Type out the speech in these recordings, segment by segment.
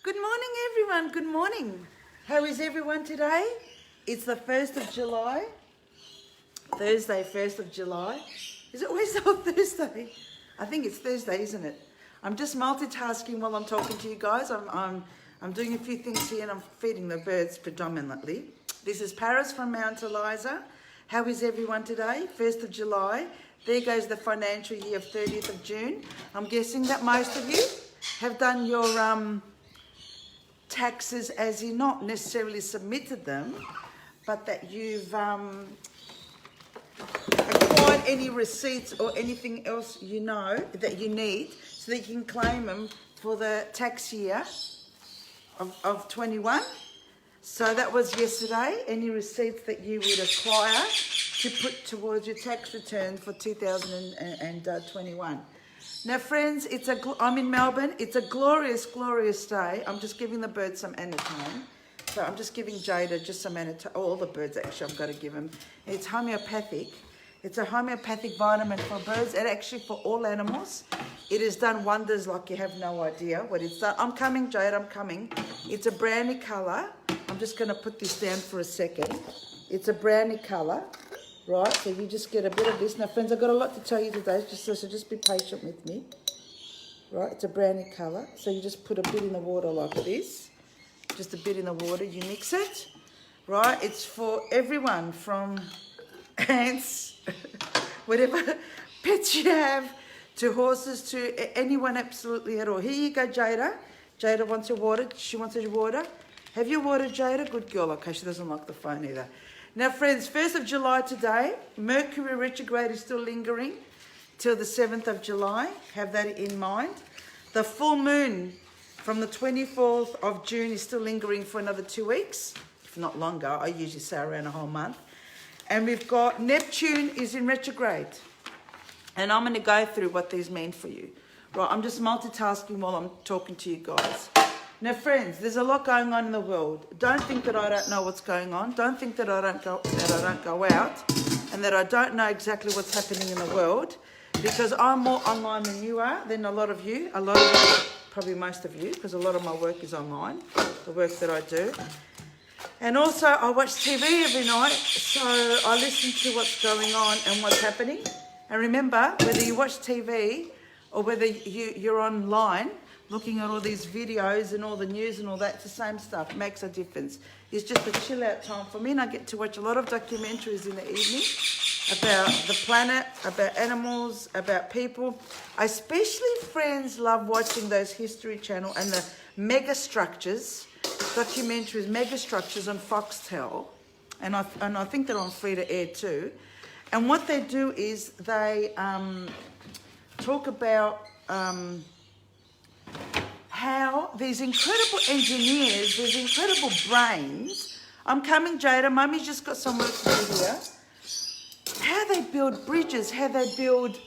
Good morning, everyone. Good morning. How is everyone today? It's the 1st of July. Thursday, 1st of July. Is it always on Thursday? I think it's Thursday, isn't it? I'm just multitasking while I'm talking to you guys. I'm doing a few things here and I'm feeding the birds predominantly. This is Paris from Mount Eliza. How is everyone today? 1st of July. There goes the financial year of 30th of June. I'm guessing that most of you have done your taxes as you not necessarily submitted them, but that you've acquired any receipts or anything else you know that you need so that you can claim them for the tax year of 21. So that was yesterday, any receipts that you would acquire to put towards your tax return for 2021. Now, friends, I'm in Melbourne. It's a glorious, glorious day. I'm just giving the birds some anatone. So I'm just giving Jada just some anatone. All the birds, actually, I've got to give them. It's homeopathic. It's a homeopathic vitamin for birds and actually for all animals. It has done wonders like you have no idea what it's done. I'm coming, Jade, I'm coming. It's a brownie colour. I'm just going to put this down for a second. It's a brownie colour. Right, so you just get a bit of this. Now, friends, I've got a lot to tell you today, so just be patient with me. Right, it's a brownie colour. So you just put a bit in the water like this. Just a bit in the water, you mix it. Right, it's for everyone from ants, whatever pets you have, to horses, to anyone absolutely at all. Here you go, Jada. Jada wants your water. She wants your water. Have you watered, Jada? Good girl. Okay, she doesn't like the phone either. Now, friends, 1st of July today, Mercury retrograde is still lingering till the 7th of July. Have that in mind. The full moon from the 24th of June is still lingering for another 2 weeks, if not longer. I usually say around a whole month. And we've got Neptune is in retrograde. And I'm going to go through what these mean for you. Right, I'm just multitasking while I'm talking to you guys. Now, friends, there's a lot going on in the world. Don't think that I don't know what's going on. Don't think that I don't go out and that I don't know exactly what's happening in the world, because I'm more online than you are, than a lot of you. A lot of you, probably most of you, because a lot of my work is online, the work that I do. And also, I watch TV every night, so I listen to what's going on and what's happening. And remember, whether you watch TV or whether you're online, looking at all these videos and all the news and all that, it's the same stuff. It makes a difference. It's just a chill out time for me, and I get to watch a lot of documentaries in the evening about the planet, about animals, about people. I especially, friends, love watching those History Channel and the mega structures, documentaries, mega structures on Foxtel, and I think they're on free to air too. And what they do is they talk about how these incredible engineers, these incredible brains, I'm coming, Jada, Mummy's just got some work to do here, how they build bridges, how they build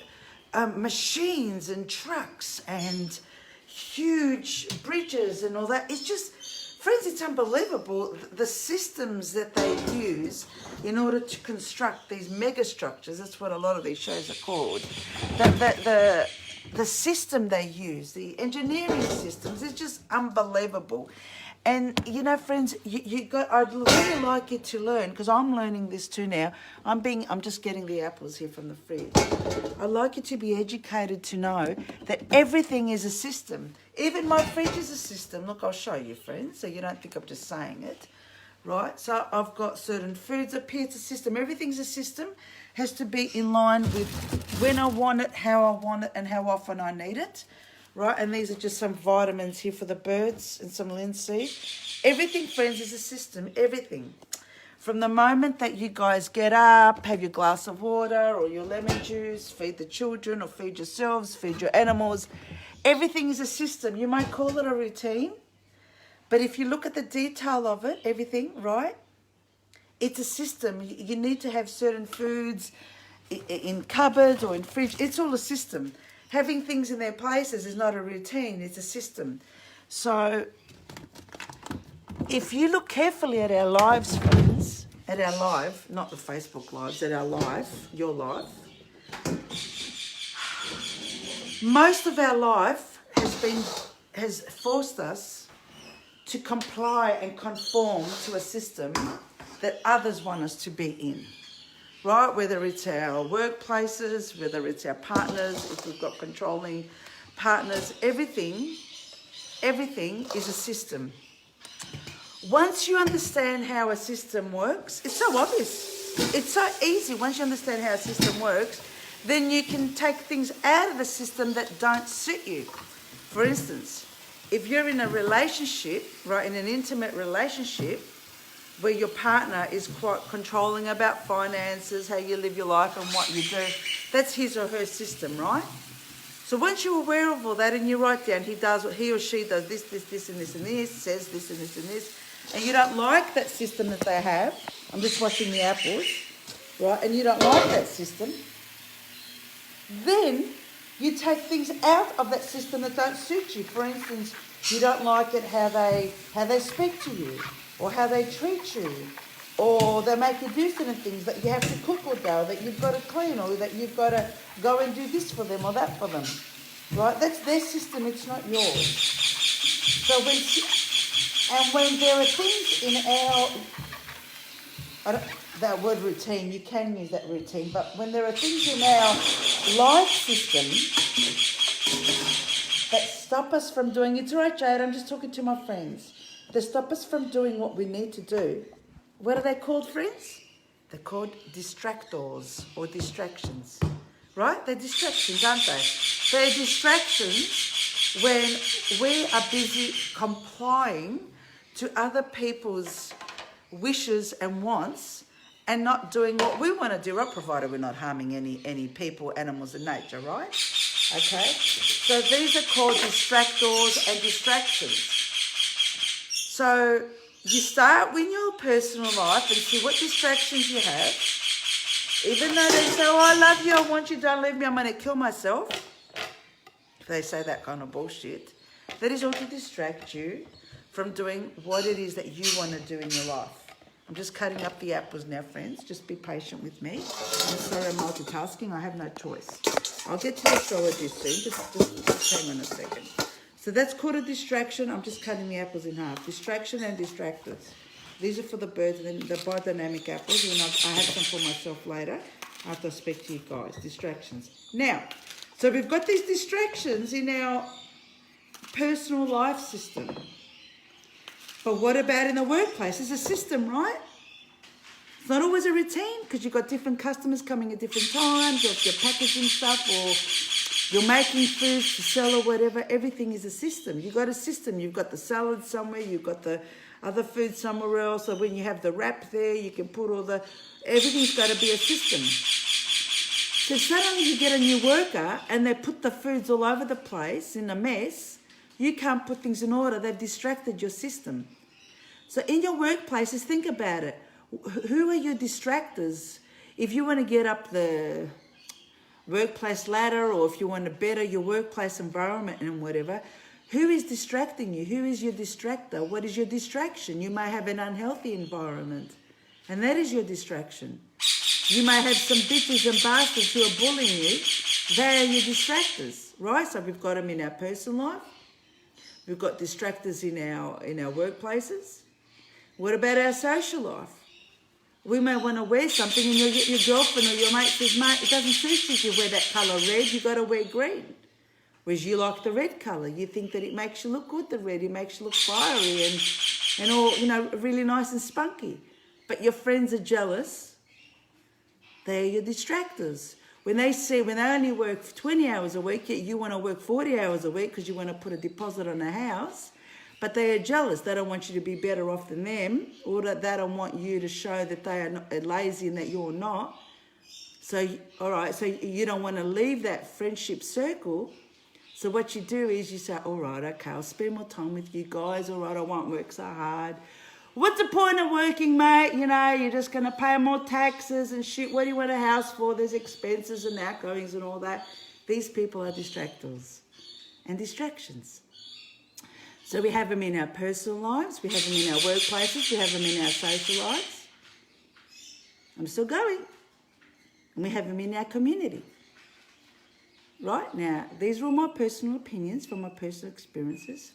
machines and trucks and huge bridges and all that. It's just, friends, it's unbelievable, the systems that they use in order to construct these mega structures. That's what a lot of these shows are called. The system they use, the engineering systems, is just unbelievable. And, you know, friends, I'd really like you to learn, because I'm learning this too now. I'm just getting the apples here from the fridge. I'd like you to be educated to know that everything is a system. Even my fridge is a system. Look, I'll show you, friends, so you don't think I'm just saying it. Right? So I've got certain foods up here. It's a system. Everything's a system. Has to be in line with when I want it, how I want it, and how often I need it. Right? And these are just some vitamins here for the birds and some linseed. Everything, friends, is a system. Everything. From the moment that you guys get up, have your glass of water or your lemon juice, feed the children or feed yourselves, feed your animals. Everything is a system. You might call it a routine, but if you look at the detail of it, everything, right? It's a system. You need to have certain foods in cupboards or in fridge. It's all a system. Having things in their places is not a routine. It's a system. So if you look carefully at our lives, friends, at our life, not the Facebook lives, at our life, your life, most of our life has forced us to comply and conform to a system that others want us to be in, right? Whether it's our workplaces, whether it's our partners, if we've got controlling partners, everything is a system. Once you understand how a system works, it's so obvious. It's so easy. Once you understand how a system works, then you can take things out of the system that don't suit you. For instance, if you're in a relationship, right, in an intimate relationship, where your partner is quite controlling about finances, how you live your life and what you do, that's his or her system, right? So once you're aware of all that and you write down he or she does this, and this, says this and this and this, and you don't like that system that they have, I'm just washing the apples, right, and you don't like that system, then you take things out of that system that don't suit you. For instance, you don't like it how they speak to you, or how they treat you, or they make you do certain things, that you have to cook all day, or that you've got to clean, or that you've got to go and do this for them or that for them. Right? That's their system, it's not yours. So when there are things in that word routine, you can use that routine, but when there are things in our life system that stop us from doing, it's all right, Jade, I'm just talking to my friends, that stop us from doing what we need to do. What are they called, friends? They're called distractors or distractions, right? They're distractions, aren't they? They're distractions when we are busy complying to other people's wishes and wants and not doing what we want to do, right? Provided we're not harming any people, animals and nature, right? Okay? So these are called distractors and distractions. So you start with your personal life and see what distractions you have. Even though they say, oh, I love you, I want you, don't leave me, I'm going to kill myself. If they say that kind of bullshit, that is all to distract you from doing what it is that you want to do in your life. I'm just cutting up the apples now, friends. Just be patient with me. I'm sorry I'm multitasking. I have no choice. I'll get to the astrology soon. Just hang on a second. So that's called a distraction. I'm just cutting the apples in half. Distraction and distractors. These are for the birds and then the biodynamic apples. And I have some for myself later after I speak to you guys. Distractions. Now, so we've got these distractions in our personal life system. But what about in the workplace? It's a system, right? It's not always a routine because you've got different customers coming at different times, or if you're packaging stuff, or you're making foods to sell or whatever. Everything is a system. You've got a system. You've got the salad somewhere. You've got the other food somewhere else. So when you have the wrap there, you can put everything's got to be a system. So suddenly you get a new worker and they put the foods all over the place in a mess. You can't put things in order. They've distracted your system. So in your workplaces, think about it. Who are your distractors? If you want to get up the workplace ladder, or if you want to better your workplace environment and whatever, who is distracting you? Who is your distractor? What is your distraction? You may have an unhealthy environment, and that is your distraction. You may have some bitches and bastards who are bullying you. They are your distractors, right? So we've got them in our personal life. We've got distractors in our workplaces. What about our social life? We may want to wear something and your girlfriend or your mate says, mate, it doesn't suit you if you wear that colour red, you've got to wear green. Whereas you like the red colour. You think that it makes you look good, the red. It makes you look fiery and all, really nice and spunky. But your friends are jealous. They're your distractors. When they only work 20 hours a week, yet you want to work 40 hours a week because you want to put a deposit on a house, but they are jealous. They don't want you to be better off than them, or that they don't want you to show that they are lazy and that you're not. So, all right, so you don't want to leave that friendship circle. So what you do is you say, all right, okay, I'll spend more time with you guys. All right, I won't work so hard. What's the point of working, mate? You're just going to pay more taxes and shit. What do you want a house for? There's expenses and outgoings and all that. These people are distractors and distractions. So we have them in our personal lives. We have them in our workplaces. We have them in our social lives. I'm still going. And we have them in our community. Right? Now, these are all my personal opinions from my personal experiences.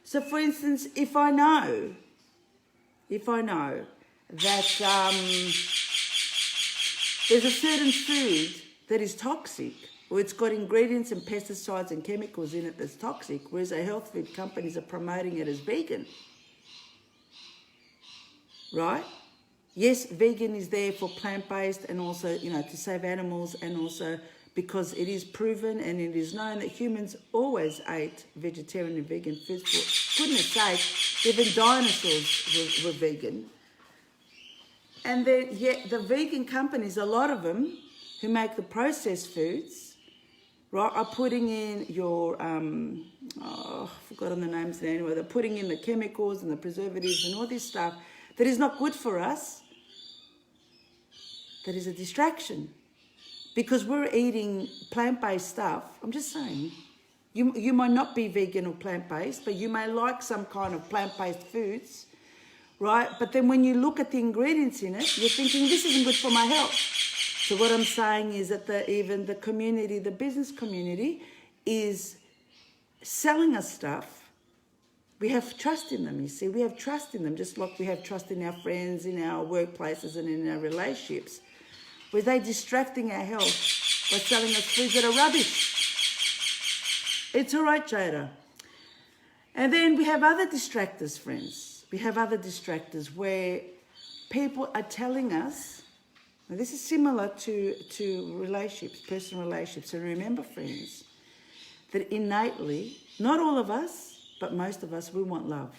So So for instance, if I know that there's a certain food that is toxic, or it's got ingredients and pesticides and chemicals in it that's toxic, whereas the health food companies are promoting it as vegan, right? Yes, vegan is there for plant-based and also, to save animals, and also because it is proven and it is known that humans always ate vegetarian and vegan foods. For goodness sake, even dinosaurs were vegan. And then, yet the vegan companies, a lot of them who make the processed foods, right, are putting in your, I've forgotten the names now anyway, they're putting in the chemicals and the preservatives and all this stuff that is not good for us, that is a distraction. Because we're eating plant-based stuff. I'm just saying, you might not be vegan or plant-based, but you may like some kind of plant-based foods, right? But then when you look at the ingredients in it, you're thinking, this isn't good for my health. So what I'm saying is that even the community, the business community, is selling us stuff. We have trust in them, you see. We have trust in them, just like we have trust in our friends, in our workplaces and in our relationships. Where they're distracting our health by selling us foods that are rubbish. It's all right, Jada. And then we have other distractors, friends. We have other distractors where people are telling us, now this is similar to relationships, personal relationships. And remember, friends, that innately, not all of us, but most of us, we want love.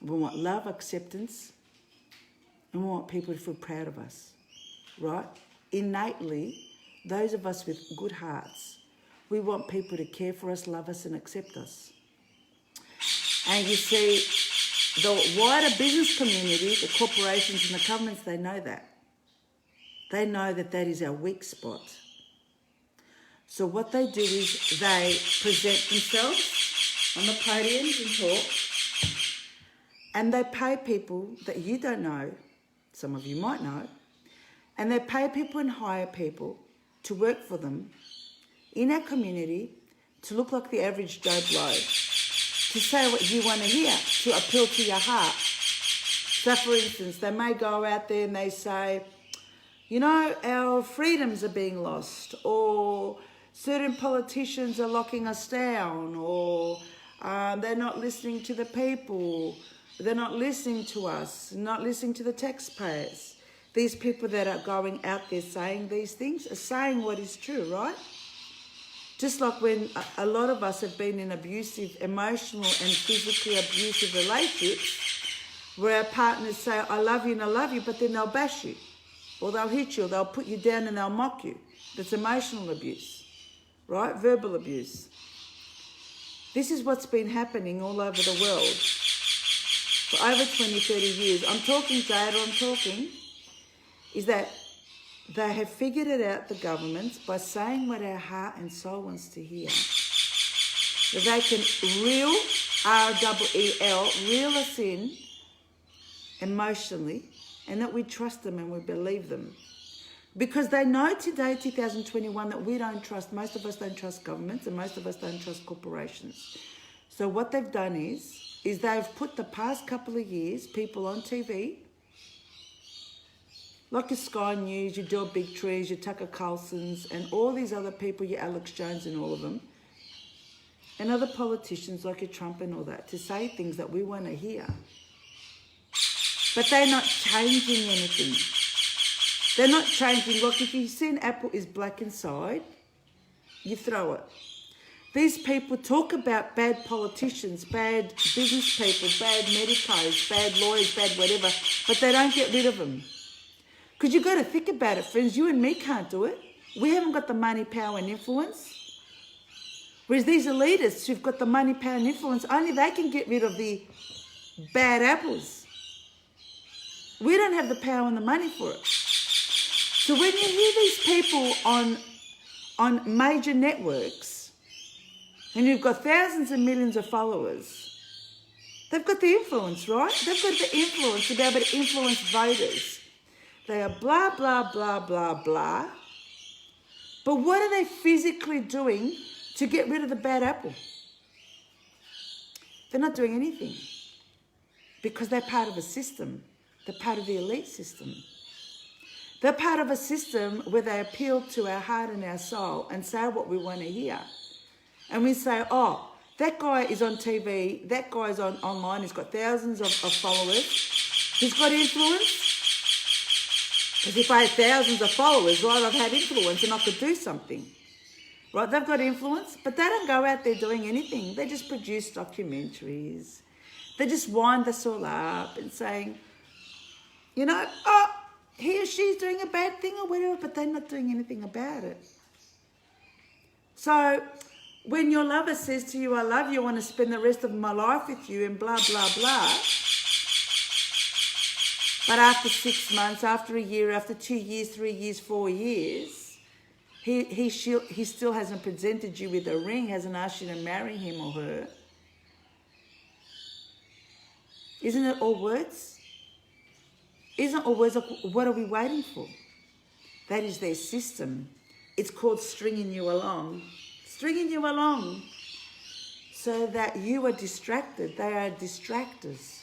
We want love, acceptance, and we want people to feel proud of us, right? Innately, those of us with good hearts, we want people to care for us, love us, and accept us. And you see, the wider business community, the corporations and the governments, they know that. They know that that is our weak spot. So what they do is they present themselves on the podiums and talk, and they pay people that you don't know, some of you might know, and they pay people and hire people to work for them in our community to look like the average Joe Blow, to say what you want to hear, to appeal to your heart. So for instance, they may go out there and they say, our freedoms are being lost, or certain politicians are locking us down, or they're not listening to the people, they're not listening to us, not listening to the taxpayers. These people that are going out there saying these things are saying what is true, right? Just like when a lot of us have been in abusive, emotional and physically abusive relationships where our partners say, I love you and I love you, but then they'll bash you, or they'll hit you, or they'll put you down and they'll mock you. That's emotional abuse, right? Verbal abuse. This is what's been happening all over the world for over 20, 30 years. I'm talking, Jada, is that they have figured it out, the governments, by saying what our heart and soul wants to hear. That they can reel, R-E-E-L, reel us in emotionally, and that we trust them and we believe them. Because they know today, 2021, that we don't trust, most of us don't trust governments and most of us don't trust corporations. So what they've done is they've put the past couple of years people on TV, like your Sky News, your Del Big Trees, your Tucker Carlsons, and all these other people, your Alex Jones and all of them, and other politicians like your Trump and all that, to say things that we want to hear. But they're not changing anything. They're not changing. Look, if you see an apple is black inside, you throw it. These people talk about bad politicians, bad business people, bad medicos, bad lawyers, bad whatever, but they don't get rid of them. Because you've got to think about it, friends. You and me can't do it. We haven't got the money, power and influence. Whereas these elitists who've got the money, power and influence, only they can get rid of the bad apples. We don't have the power and the money for it. So when you hear these people on major networks, and you've got thousands and millions of followers, they've got the influence, right? They've got the influence to be able to influence voters. They are blah, blah, blah, blah, blah. But what are they physically doing to get rid of the bad apple? They're not doing anything because they're part of a system. They're part of the elite system. They're part of a system where they appeal to our heart and our soul and say what we want to hear. And we say, oh, that guy is on TV, that guy's online, he's got thousands of followers, he's got influence. Because if I had thousands of followers, right, I've had influence and I could do something. Right, they've got influence, but they don't go out there doing anything. They just produce documentaries. They just wind us all up and saying, you know, oh, he or she's doing a bad thing or whatever, but they're not doing anything about it. So when your lover says to you, I love you, I want to spend the rest of my life with you and blah, blah, blah. But after 6 months, after a year, after 2 years, 3 years, 4 years, he still hasn't presented you with a ring, hasn't asked you to marry him or her. Isn't it all words? Isn't all words? What are we waiting for? That is their system. It's called stringing you along. Stringing you along so that you are distracted. They are distractors.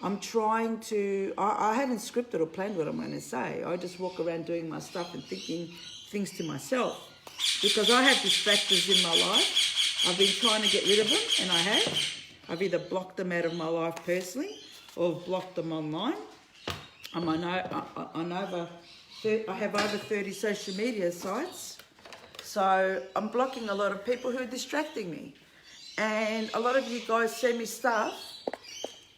I'm trying to, I haven't scripted or planned what I'm going to say. I just walk around doing my stuff and thinking things to myself. Because I have distractors in my life. I've been trying to get rid of them, and I have. I've either blocked them out of my life personally or blocked them online. I have over 30 social media sites. So I'm blocking a lot of people who are distracting me. And a lot of you guys send me stuff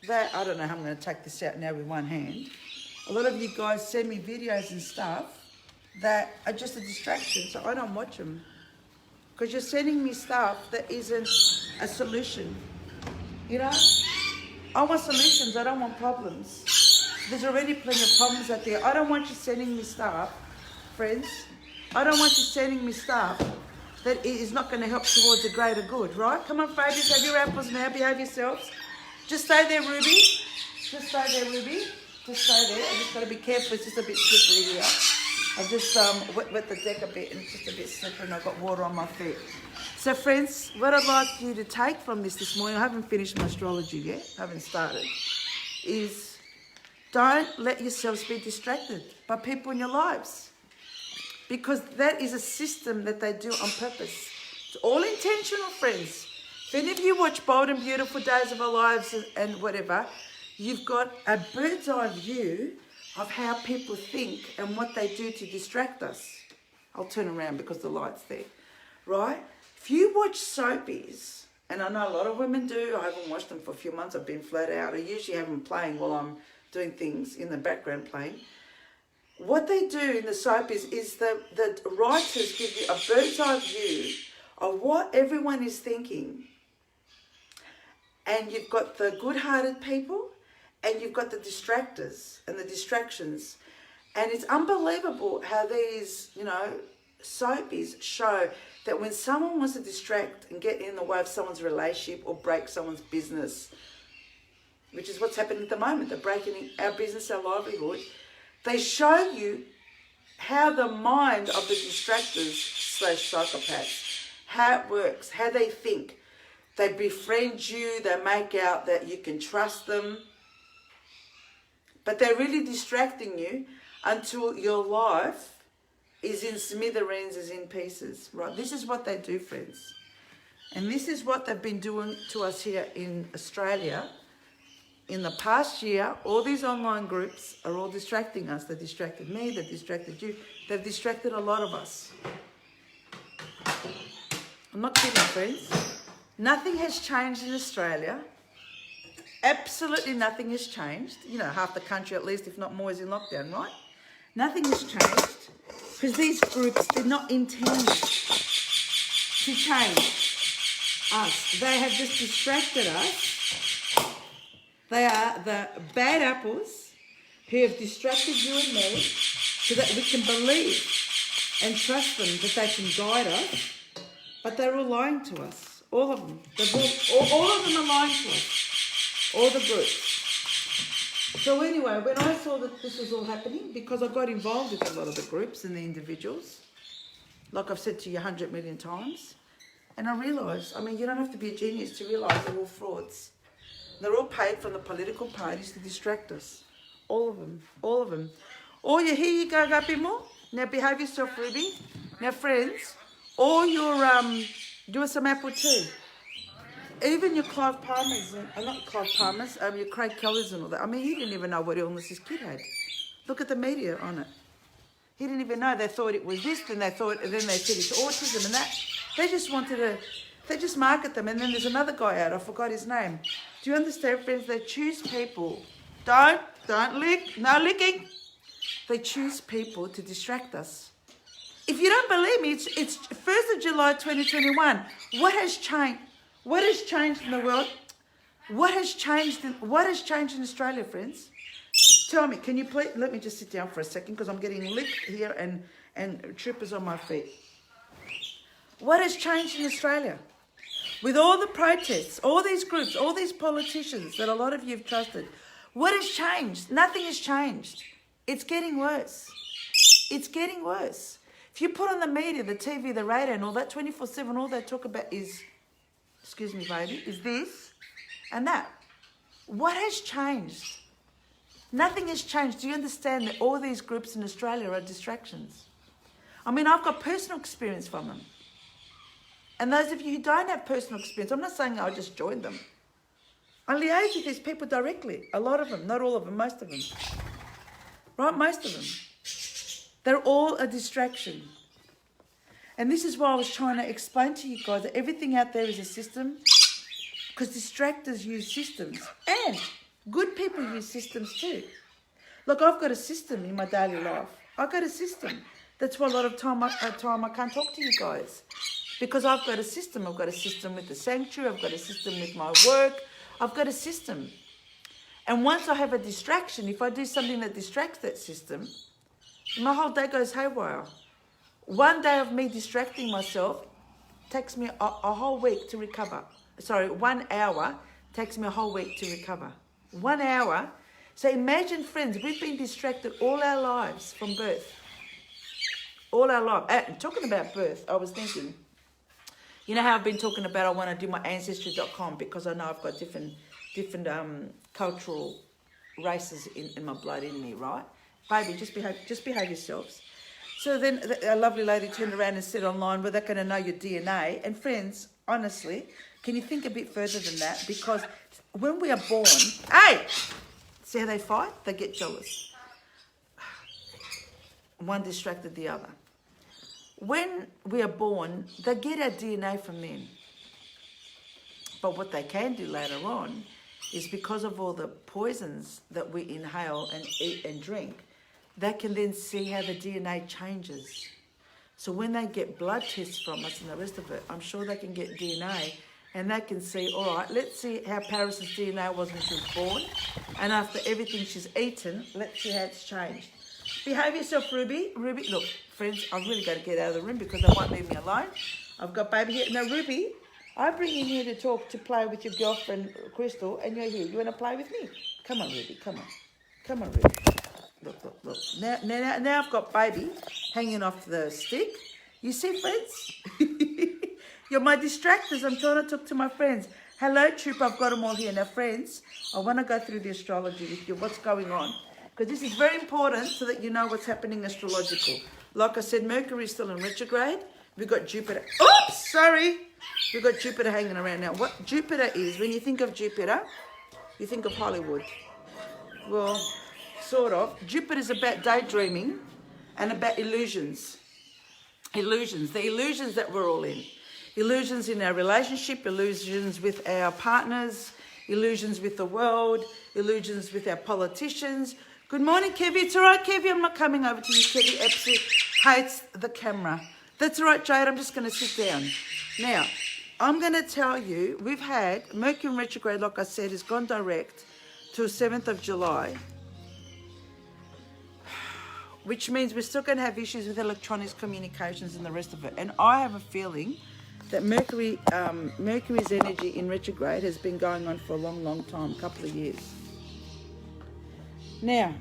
that, I don't know how I'm going to take this out now with one hand. A lot of you guys send me videos and stuff that are just a distraction, so I don't watch them. Because you're sending me stuff that isn't a solution. You know, I want solutions, I don't want problems. There's already plenty of problems out there. I don't want you sending me stuff, friends. I don't want you sending me stuff that is not going to help towards a greater good, right? Come on, babies, have your apples now, behave yourselves. Just stay there, Ruby. Just stay there, Ruby. Just stay there. I just got to be careful. It's just a bit slippery here. I've just wet the deck a bit and it's just a bit slippery and I've got water on my feet. So, friends, what I'd like you to take from this morning, I haven't finished my astrology yet, I haven't started, is don't let yourselves be distracted by people in your lives. Because that is a system that they do on purpose. It's all intentional, friends. If any of you watch Bold and Beautiful Days of Our Lives and whatever, you've got a bird's eye view of how people think and what they do to distract us. I'll turn around because the light's there, right? If you watch soapies, and I know a lot of women do, I haven't watched them for a few months, I've been flat out. I usually have them playing while I'm doing things in the background playing. What they do in the soapies is the writers give you a bird's eye view of what everyone is thinking. And you've got the good-hearted people and you've got the distractors and the distractions. And it's unbelievable how these, you know, soapies show that when someone wants to distract and get in the way of someone's relationship or break someone's business, which is what's happening at the moment, they're breaking our business, our livelihood, they show you how the mind of the distractors/psychopaths, how it works, how they think. They befriend you, they make out that you can trust them, but they're really distracting you until your life is in smithereens, is in pieces, right? This is what they do, friends. And this is what they've been doing to us here in Australia. In the past year, all these online groups are all distracting us. They distracted me, they distracted you, they've distracted a lot of us. I'm not kidding, friends. Nothing has changed in Australia. Absolutely nothing has changed. You know, half the country at least, if not more, is in lockdown, right? Nothing has changed because these groups did not intend to change us. They have just distracted us. They are the bad apples who have distracted you and me so that we can believe and trust them that they can guide us, but they're all lying to us. All of them. All of them are lying to us. All the groups. So anyway, when I saw that this was all happening, because I got involved with a lot of the groups and the individuals, like I've said to you 100 million times, And I realised, I mean, you don't have to be a genius to realise they're all frauds. They're all paid from the political parties to distract us. All of them. All of them. Oh, you here you go, Gapimo. Now behave yourself, Ruby. Now, friends, all your, do us some apple tea. Even your Clive Palmers, not Clive Palmers, your Craig Kellys and all that. I mean, he didn't even know what illness his kid had. Look at the media on it. He didn't even know. They thought it was this, then they said it's autism and that. They just wanted to, they just market them. And then there's another guy out, I forgot his name. Do you understand, friends? They choose people. Don't lick, no licking. They choose people to distract us. If you don't believe me, it's 1st of July 2021. What has changed? What has changed in the world? What has changed in Australia, friends? Tell me, can you please, let me just sit down for a second because I'm getting licked here and trippers on my feet. What has changed in Australia? With all the protests, all these groups, all these politicians that a lot of you have trusted, what has changed? Nothing has changed. It's getting worse. It's getting worse. If you put on the media, the TV, the radio and all that 24/7, all they talk about is, excuse me, baby, is this and that. What has changed? Nothing has changed. Do you understand that all these groups in Australia are distractions? I mean, I've got personal experience from them. And those of you who don't have personal experience, I'm not saying I just joined them. I liaise with these people directly. A lot of them, not all of them, most of them. Right, most of them. They're all a distraction. And this is why I was trying to explain to you guys that everything out there is a system, because distractors use systems. And good people use systems too. Look, I've got a system in my daily life. I've got a system. That's why a lot of time I can't talk to you guys. Because I've got a system. I've got a system with the sanctuary. I've got a system with my work. I've got a system. And once I have a distraction, if I do something that distracts that system, my whole day goes haywire. One day of me distracting myself takes me a whole week to recover. Sorry, 1 hour takes me a whole week to recover. 1 hour. So imagine, friends, we've been distracted all our lives from birth. All our life. And talking about birth, I was thinking, you know how I've been talking about I want to do my ancestry.com because I know I've got different cultural races in my blood in me, right? Baby, just behave yourselves. So then a lovely lady turned around and said online, well, they're going to know your DNA. And friends, honestly, can you think a bit further than that? Because when we are born, hey, see how they fight? They get jealous. One distracted the other. When we are born, they get our DNA from them. But what they can do later on is because of all the poisons that we inhale and eat and drink, they can then see how the DNA changes. So when they get blood tests from us and the rest of it, I'm sure they can get DNA and they can see, all right, let's see how Paris's DNA was when she was born. And after everything she's eaten, let's see how it's changed. Behave yourself, Ruby. Ruby, look, friends, I've really got to get out of the room because they won't leave me alone. I've got baby here. Now, Ruby, I bring you here to play with your girlfriend, Crystal, and you're here. You want to play with me? Come on, Ruby, come on. Come on, Ruby. Look. Now I've got baby hanging off the stick. You see, friends? You're my distractors. I'm trying to talk to my friends. Hello, troop. I've got them all here. Now, friends, I want to go through the astrology with you, what's going on. Because this is very important so that you know what's happening astrological. Like I said, Mercury is still in retrograde. We've got Jupiter. Oops, sorry. We've got Jupiter hanging around now. What Jupiter is, when you think of Jupiter, you think of Hollywood. Well, sort of. Jupiter's about daydreaming and about illusions. Illusions. The illusions that we're all in. Illusions in our relationship, illusions with our partners, illusions with the world, illusions with our politicians. Good morning, Kevy. It's all right, Kevy. I'm not coming over to you. Kevy absolutely hates the camera. That's all right, Jade. I'm just going to sit down. Now, I'm going to tell you, we've had Mercury retrograde, like I said, has gone direct to 7th of July, which means we're still going to have issues with electronics, communications, and the rest of it. And I have a feeling that Mercury's energy in retrograde has been going on for a long, long time, a couple of years. Now,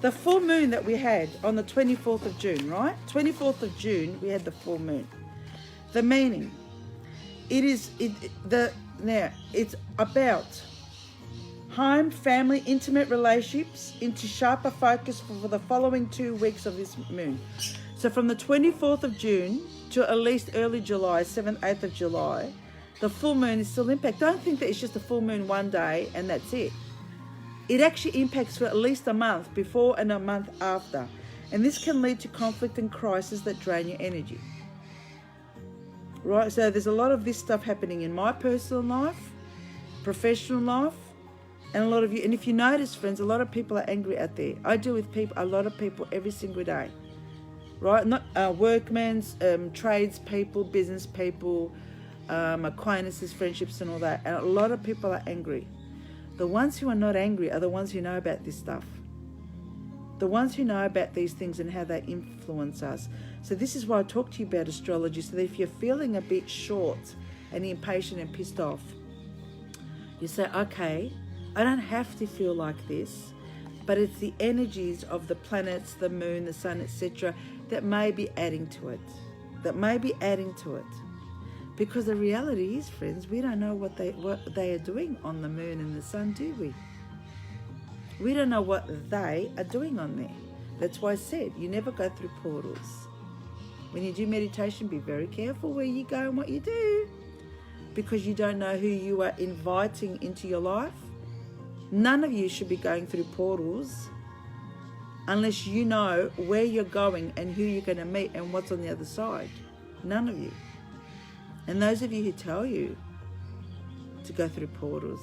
the full moon that we had on the 24th of June, right? 24th of June, we had the full moon. The meaning, It's about home, family, intimate relationships into sharper focus for the following 2 weeks of this moon. So from the 24th of June to at least early July, 7th, 8th of July, the full moon is still impact. Don't think that it's just a full moon one day and that's it. It actually impacts for at least a month before and a month after. And this can lead to conflict and crisis that drain your energy. Right, so there's a lot of this stuff happening in my personal life, professional life, and a lot of you. And if you notice, friends, a lot of people are angry out there. I deal with a lot of people every single day. Right, not workmen, tradespeople, business people, acquaintances, friendships and all that. And a lot of people are angry. The ones who are not angry are the ones who know about this stuff. The ones who know about these things and how they influence us. So this is why I talk to you about astrology, so that if you're feeling a bit short and impatient and pissed off, you say, okay, I don't have to feel like this, but it's the energies of the planets, the moon, the sun, etc., that may be adding to it. Because the reality is, friends, we don't know what they are doing on the moon and the sun, do we? We don't know what they are doing on there. That's why I said you never go through portals. When you do meditation, be very careful where you go and what you do, because you don't know who you are inviting into your life. None of you should be going through portals unless you know where you're going and who you're going to meet and what's on the other side. None of you. And those of you who tell you to go through portals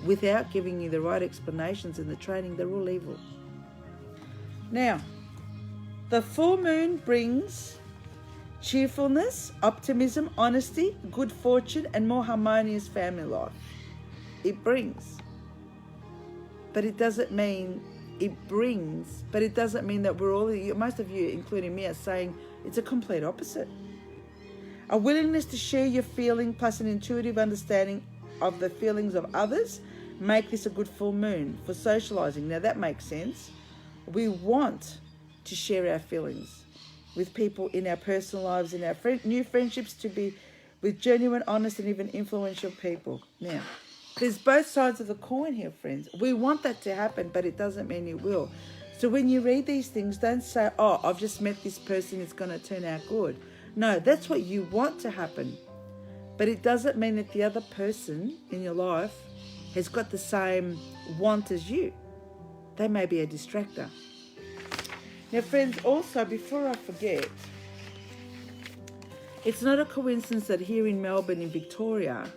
without giving you the right explanations and the training, they're all evil. Now, the full moon brings cheerfulness, optimism, honesty, good fortune, and more harmonious family life. It brings. But it doesn't mean that we're all, most of you, including me, are saying it's a complete opposite. A willingness to share your feeling plus an intuitive understanding of the feelings of others make this a good full moon for socializing. Now that makes sense. We want to share our feelings with people in our personal lives, in our new friendships, to be with genuine, honest, and even influential people. Now, there's both sides of the coin here, friends. We want that to happen, but it doesn't mean it will. So when you read these things, don't say, oh, I've just met this person, it's going to turn out good. No, that's what you want to happen. But it doesn't mean that the other person in your life has got the same want as you. They may be a distractor. Now, friends, also, before I forget, it's not a coincidence that here in Melbourne, in Victoria,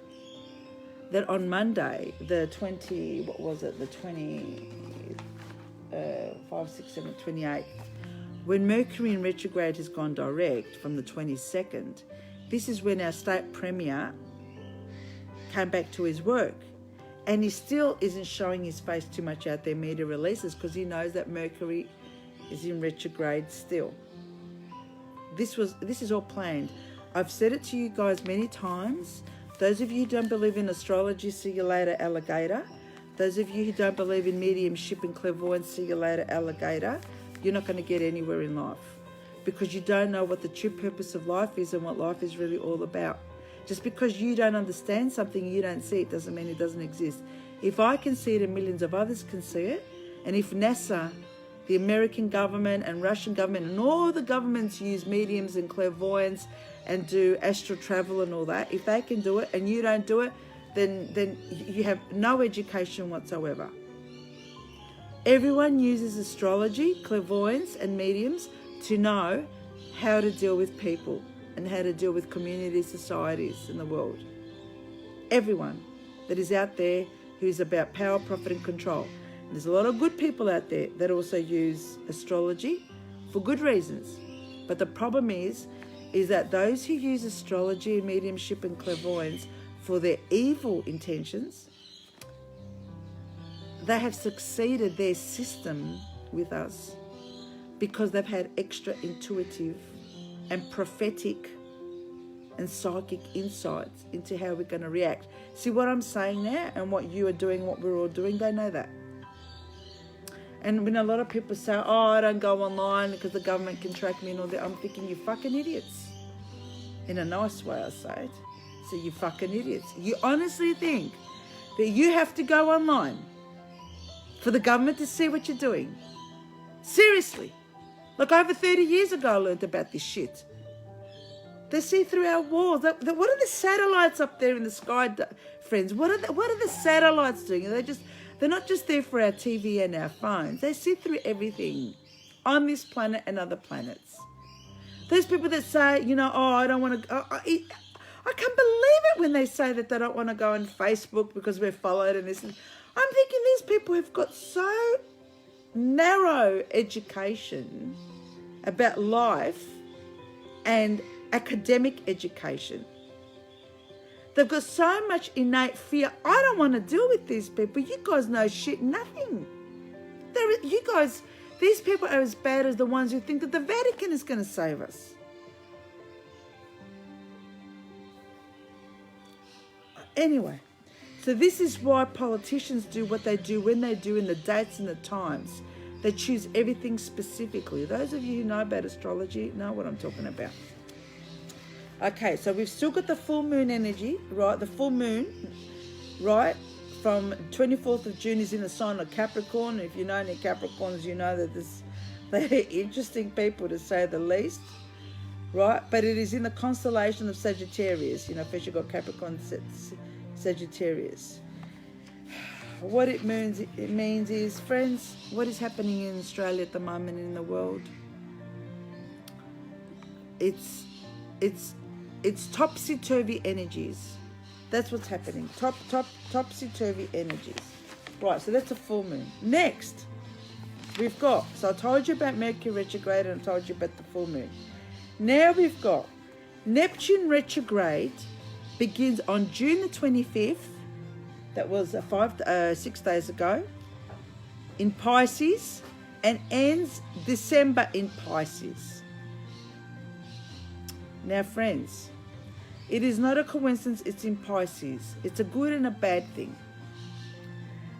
that on Monday, the 28th, when Mercury in retrograde has gone direct from the 22nd, this is when our state premier came back to his work. And he still isn't showing his face too much out there, media releases, because he knows that Mercury is in retrograde still. This is all planned. I've said it to you guys many times. Those of you who don't believe in astrology, see you later, alligator. Those of you who don't believe in mediumship and clairvoyance, see you later, alligator. You're not going to get anywhere in life because you don't know what the true purpose of life is and what life is really all about. Just because you don't understand something, you don't see it, doesn't mean it doesn't exist. If I can see it and millions of others can see it, and if NASA, the American government and Russian government and all the governments use mediums and clairvoyance and do astral travel and all that, if they can do it and you don't do it, then you have no education whatsoever. Everyone uses astrology, clairvoyance and mediums to know how to deal with people and how to deal with community societies in the world. Everyone that is out there who is about power, profit and control. And there's a lot of good people out there that also use astrology for good reasons. But the problem is that those who use astrology, mediumship and clairvoyance for their evil intentions, they have succeeded their system with us because they've had extra intuitive and prophetic and psychic insights into how we're going to react. See what I'm saying now and what you are doing, what we're all doing, they know that. And when a lot of people say, oh, I don't go online because the government can track me and all that, I'm thinking, you fucking idiots. In a nice way, I say it. So you fucking idiots. You honestly think that you have to go online for the government to see what you're doing? Seriously. Like over 30 years ago I learned about this shit. They see through our walls. What are the satellites up there in the sky, friends? What are the satellites doing? They're not just there for our TV and our phones. They see through everything on this planet and other planets. Those people that say, you know, oh, I don't want to. I can't believe it when they say that they don't want to go on Facebook because we're followed and this. I'm thinking these people have got so narrow education about life and academic education. They've got so much innate fear. I don't want to deal with these people. You guys know shit, nothing. You guys, these people are as bad as the ones who think that the Vatican is going to save us. Anyway, so this is why politicians do what they do when they do in the dates and the times. They choose everything specifically. Those of you who know about astrology know what I'm talking about. Okay, so we've still got the full moon energy, right? The full moon, right, from 24th of June is in the sign of Capricorn. If you know any Capricorns, you know that they're interesting people to say the least, right? But it is in the constellation of Sagittarius. You know, first you've got Capricorn, Sagittarius. What it means is, friends, what is happening in Australia at the moment in the world? It's topsy-turvy energies. That's what's happening. Topsy-turvy energies. Right, so that's a full moon. Next, we've got, so I told you about Mercury retrograde and I told you about the full moon. Now we've got Neptune retrograde begins on June the 25th. That was 6 days ago in Pisces and ends December in Pisces. Now, friends, it is not a coincidence it's in Pisces. It's a good and a bad thing.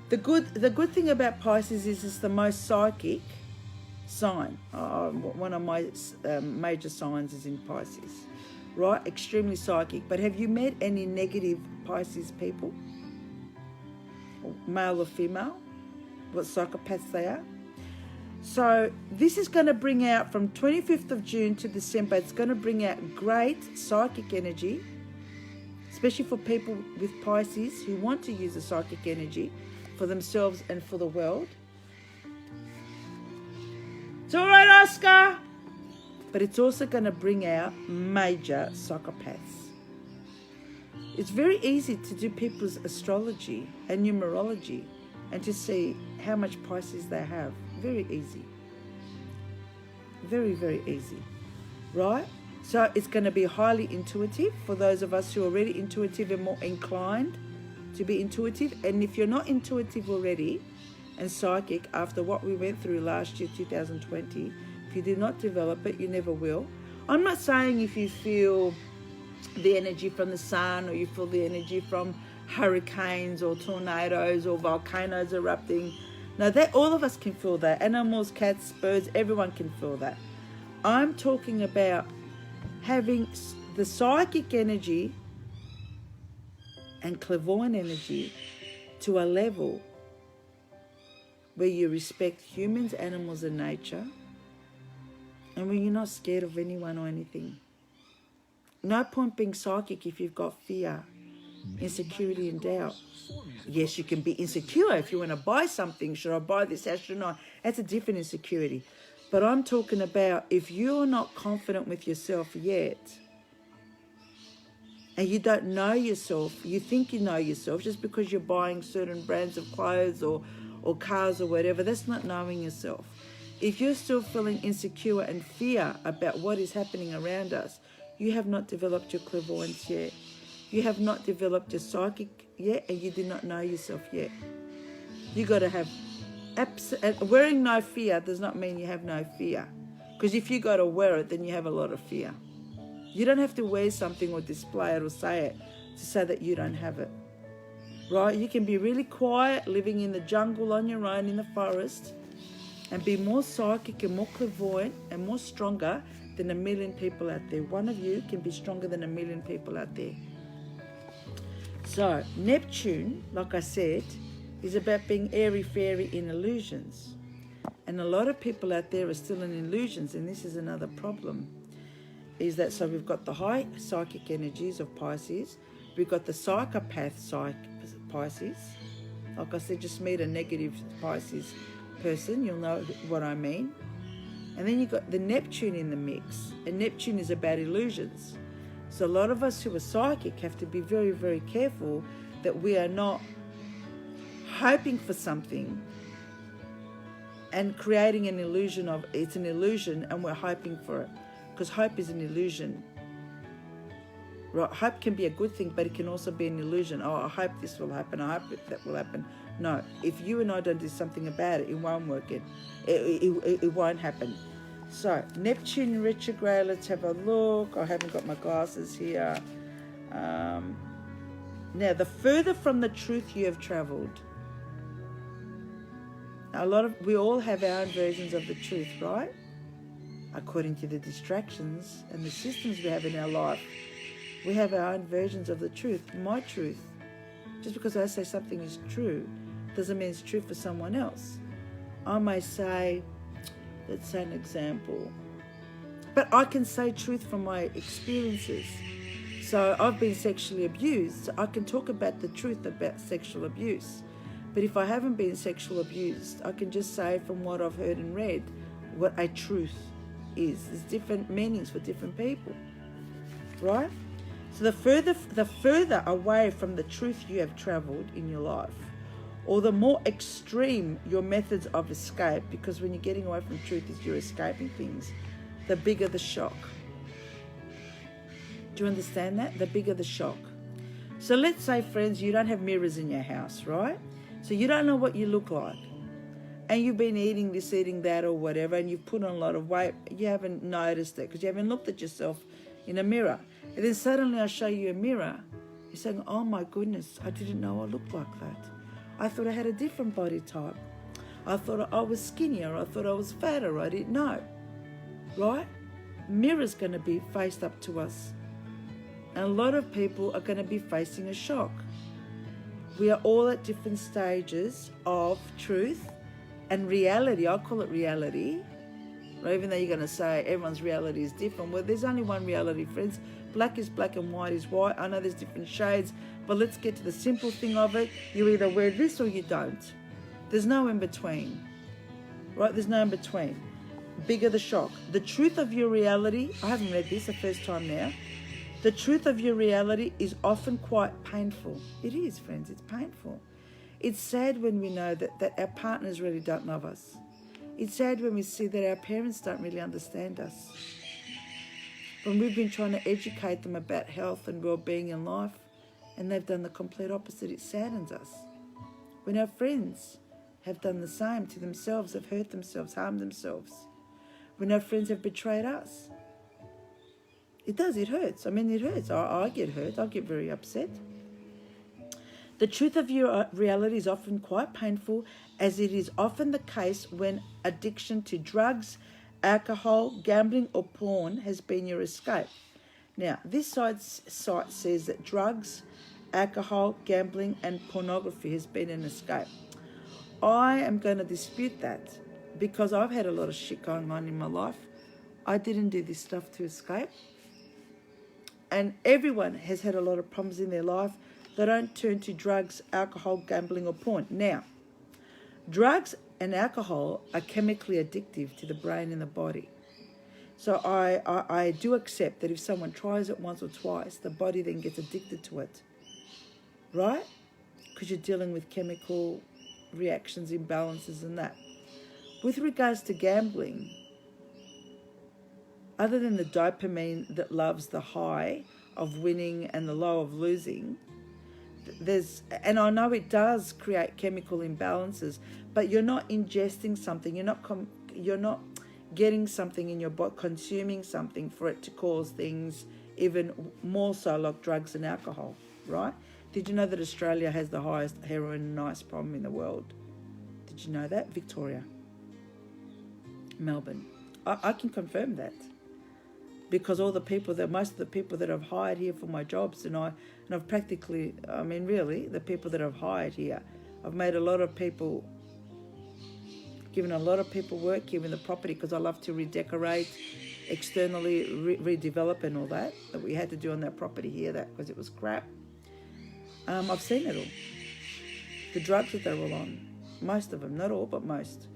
The good thing about Pisces is it's the most psychic sign. One of my major signs is in Pisces, right? Extremely psychic. But have you met any negative Pisces people? Male or female? What psychopaths they are? So this is going to bring out from 25th of June to December, it's going to bring out great psychic energy, especially for people with Pisces who want to use the psychic energy for themselves and for the world. It's all right, Oscar. But it's also going to bring out major psychopaths. It's very easy to do people's astrology and numerology and to see how much Pisces they have. Very easy. Very, very easy. Right? So it's going to be highly intuitive for those of us who are already intuitive and more inclined to be intuitive. And if you're not intuitive already and psychic after what we went through last year, 2020, if you did not develop it, you never will. I'm not saying if you feel the energy from the sun or you feel the energy from hurricanes or tornadoes or volcanoes erupting. No, all of us can feel that. Animals, cats, birds, everyone can feel that. I'm talking about having the psychic energy and clairvoyant energy to a level where you respect humans, animals and nature, and when you're not scared of anyone or anything. No point being psychic if you've got fear, insecurity and doubt. Yes, you can be insecure if you want to buy something. Should I buy this house? Should I? That's a different insecurity. But I'm talking about if you're not confident with yourself yet and you don't know yourself, you think you know yourself just because you're buying certain brands of clothes or cars or whatever, that's not knowing yourself. If you're still feeling insecure and fear about what is happening around us, you have not developed your clairvoyance yet. You have not developed your psychic yet, and you do not know yourself yet. You got to have wearing no fear does not mean you have no fear, because if you got to wear it, then you have a lot of fear. You don't have to wear something or display it or say it to say that you don't have it, right? You can be really quiet, living in the jungle on your own in the forest, and be more psychic and more clairvoyant and more stronger than a million people out there. One of you can be stronger than a million people out there. So Neptune, like I said, is about being airy-fairy in illusions. And a lot of people out there are still in illusions, and this is another problem. Is that so we've got the high psychic energies of Pisces, we've got the psychopath Pisces. Like I said, just meet a negative Pisces person, you'll know what I mean. And then you've got the Neptune in the mix, and Neptune is about illusions. So a lot of us who are psychic have to be very, very careful that we are not hoping for something and creating an illusion of it's an illusion and we're hoping for it. Because hope is an illusion. Right? Hope can be a good thing, but it can also be an illusion. Oh, I hope this will happen. I hope that will happen. No, if you and I don't do something about it, it won't work. It won't happen. So, Neptune retrograde, let's have a look. I haven't got my glasses here. Now, the further from the truth you have travelled. We all have our own versions of the truth, right? According to the distractions and the systems we have in our life, we have our own versions of the truth. My truth, just because I say something is true, doesn't mean it's true for someone else. I may say, let's say an example, but I can say truth from my experiences. So I've been sexually abused, so I can talk about the truth about sexual abuse. But if I haven't been sexually abused, I can just say from what I've heard and read what a truth is. There's different meanings for different people, right? So the further away from the truth you have travelled in your life, or the more extreme your methods of escape, because when you're getting away from truth is you're escaping things, the bigger the shock. Do you understand that? The bigger the shock. So let's say, friends, you don't have mirrors in your house, right? So you don't know what you look like. And you've been eating this, eating that, or whatever, and you've put on a lot of weight. You haven't noticed it because you haven't looked at yourself in a mirror. And then suddenly I show you a mirror. You're saying, oh my goodness, I didn't know I looked like that. I thought I had a different body type. I thought I was skinnier. I thought I was fatter. I didn't know. Right? Mirror's going to be faced up to us. And a lot of people are going to be facing a shock. We are all at different stages of truth and reality. I call it reality. Right? Even though you're going to say everyone's reality is different. Well, there's only one reality, friends. Black is black and white is white. I know there's different shades, but let's get to the simple thing of it. You either wear this or you don't. There's no in between. Right? There's no in between. Bigger the shock. The truth of your reality, I haven't read this the first time now. The truth of your reality is often quite painful. It is, friends, it's painful. It's sad when we know that our partners really don't love us. It's sad when we see that our parents don't really understand us. When we've been trying to educate them about health and well-being in life, and they've done the complete opposite, it saddens us. When our friends have done the same to themselves, have hurt themselves, harmed themselves. When our friends have betrayed us. It does, it hurts. I mean, it hurts. I get hurt. I get very upset. The truth of your reality is often quite painful, as it is often the case when addiction to drugs, alcohol, gambling or porn has been your escape. Now, this site says that drugs, alcohol, gambling and pornography has been an escape. I am going to dispute that because I've had a lot of shit going on in my life. I didn't do this stuff to escape. And everyone has had a lot of problems in their life. They don't turn to drugs, alcohol, gambling or porn. Now, drugs and alcohol are chemically addictive to the brain and the body. So I do accept that if someone tries it once or twice, the body then gets addicted to it, right? Because you're dealing with chemical reactions, imbalances and that. With regards to gambling, other than the dopamine that loves the high of winning and the low of losing, and I know it does create chemical imbalances, but you're not ingesting something, you're not getting something in your body, consuming something for it to cause things even more so like drugs and alcohol, right? Did you know that Australia has the highest heroin and ice problem in the world? Did you know that? Victoria, Melbourne. I can confirm that. because most of the people that I've hired here for my jobs, and I've practically, I mean, really, the people that I've hired here, I've made a lot of people, given a lot of people work here in the property, because I love to redecorate, externally redevelop and all that we had to do on that property here, that because it was crap. I've seen it all. The drugs that they're all on, most of them, not all, but most.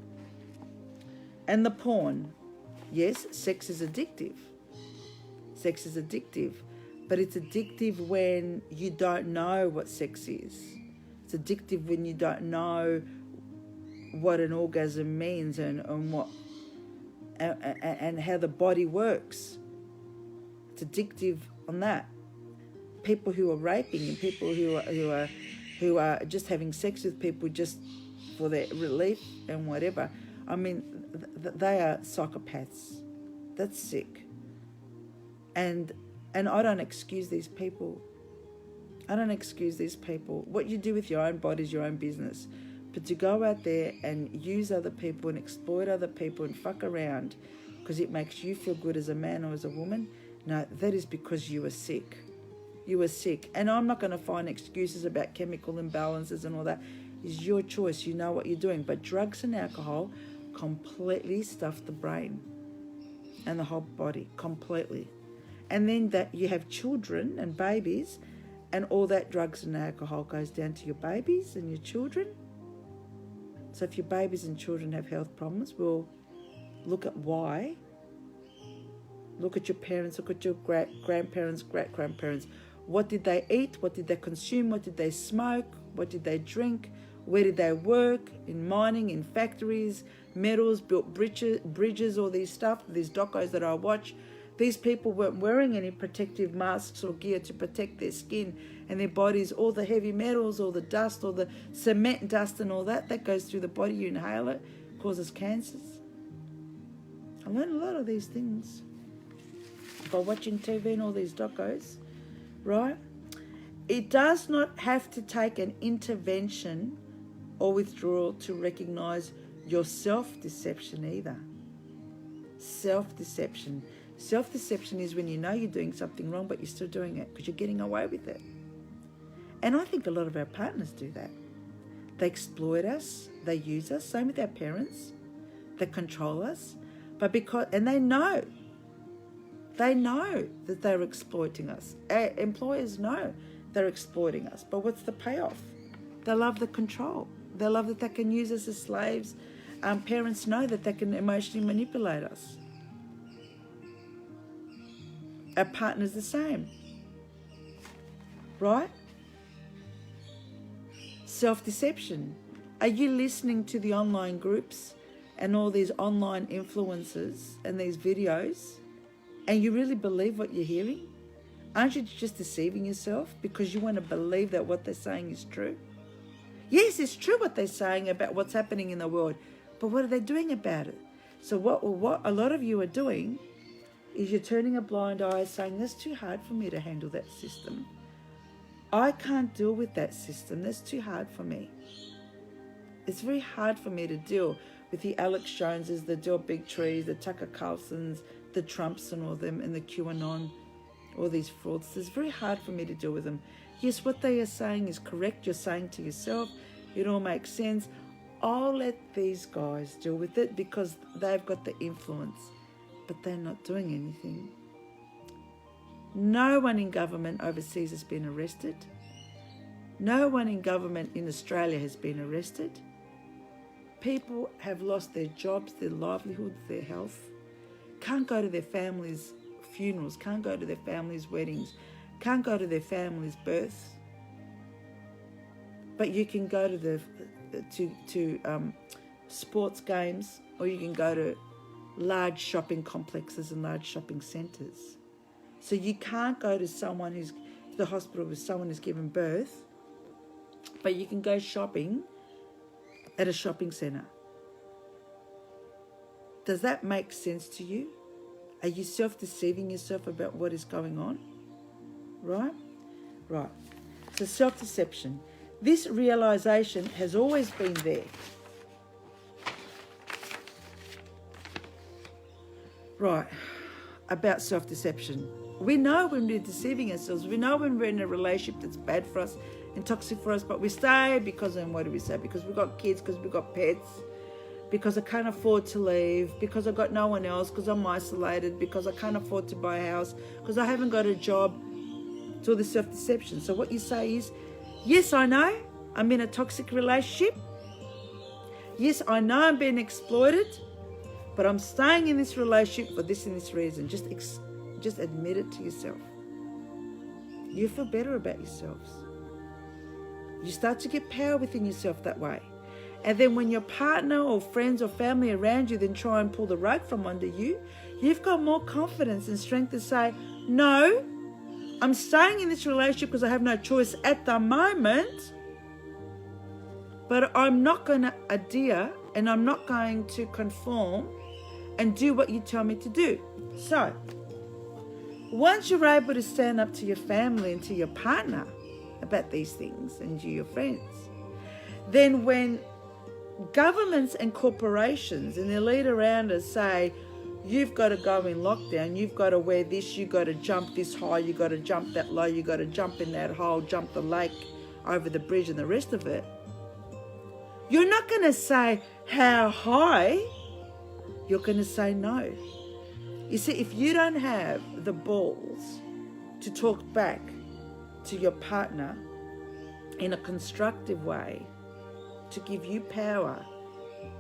And the porn. Yes, sex is addictive. Sex is addictive, but it's addictive when you don't know what sex is. It's addictive when you don't know what an orgasm means and what and how the body works. It's addictive on that. People who are raping and people who are just having sex with people just for their relief and whatever. I mean, they are psychopaths. That's sick. And I don't excuse these people. I don't excuse these people. What you do with your own body is your own business. But to go out there and use other people and exploit other people and fuck around because it makes you feel good as a man or as a woman, no, that is because you are sick. You are sick. And I'm not going to find excuses about chemical imbalances and all that. It's your choice. You know what you're doing. But drugs and alcohol completely stuff the brain and the whole body completely. And then that you have children and babies, and all that drugs and alcohol goes down to your babies and your children. So if your babies and children have health problems, well, look at why. Look at your parents, look at your grandparents, great-grandparents. What did they eat? What did they consume? What did they smoke? What did they drink? Where did they work? In mining, in factories, metals, built bridges, all these stuff, these docos that I watch. These people weren't wearing any protective masks or gear to protect their skin and their bodies, all the heavy metals, all the dust, all the cement dust and all that goes through the body. You inhale it, causes cancers. I learned a lot of these things by watching TV and all these docos, right? It does not have to take an intervention or withdrawal to recognise your self-deception either. Self-deception. Self-deception is when you know you're doing something wrong, but you're still doing it because you're getting away with it. And I think a lot of our partners do that. They exploit us, they use us, same with our parents, they control us, and they know that they're exploiting us. Our employers know they're exploiting us, but what's the payoff? They love the control. They love that they can use us as slaves. Parents know that they can emotionally manipulate us. Our partner's the same, right? Self-deception. Are you listening to the online groups and all these online influencers and these videos, and you really believe what you're hearing? Aren't you just deceiving yourself because you want to believe that what they're saying is true? Yes, it's true what they're saying about what's happening in the world, but what are they doing about it? So what a lot of you are doing is you're turning a blind eye, saying, that's too hard for me to handle that system. I can't deal with that system. That's too hard for me. It's very hard for me to deal with the Alex Joneses, the Del Big Trees, the Tucker Carlsons, the Trumps and all them, and the QAnon, all these fraudsters. It's very hard for me to deal with them. Yes, what they are saying is correct. You're saying to yourself, it all makes sense. I'll let these guys deal with it because they've got the influence. But they're not doing anything. No one in government overseas has been arrested. No one in government in Australia has been arrested. People have lost their jobs, their livelihoods, their health. Can't go to their families' funerals, can't go to their families' weddings, can't go to their families' births. But you can go to sports games, or you can go to large shopping complexes and large shopping centres. So you can't go to the hospital with someone who's given birth, but you can go shopping at a shopping centre. Does that make sense to you? Are you self-deceiving yourself about what is going on? Right? Right. So self-deception. This realisation has always been there. Right. about self-deception. We know when we're deceiving ourselves. We know when we're in a relationship that's bad for us and toxic for us, but we stay because, and what do we say? Because we've got kids, because we've got pets, because I can't afford to leave, because I've got no one else, because I'm isolated, because I can't afford to buy a house, because I haven't got a job. It's all the self-deception. So what you say is, yes, I know I'm in a toxic relationship. Yes, I know I'm being exploited, but I'm staying in this relationship for this and this reason. Just admit it to yourself. You feel better about yourselves. You start to get power within yourself that way. And then when your partner or friends or family around you then try and pull the rug from under you, you've got more confidence and strength to say, no, I'm staying in this relationship because I have no choice at the moment, but I'm not going to adhere and I'm not going to conform and do what you tell me to do. So, once you're able to stand up to your family and to your partner about these things and to your friends, then when governments and corporations and the elite around us say, you've got to go in lockdown, you've got to wear this, you've got to jump this high, you've got to jump that low, you've got to jump in that hole, jump the lake, over the bridge and the rest of it, you're not going to say how high, you're going to say no. You see, if you don't have the balls to talk back to your partner in a constructive way, to give you power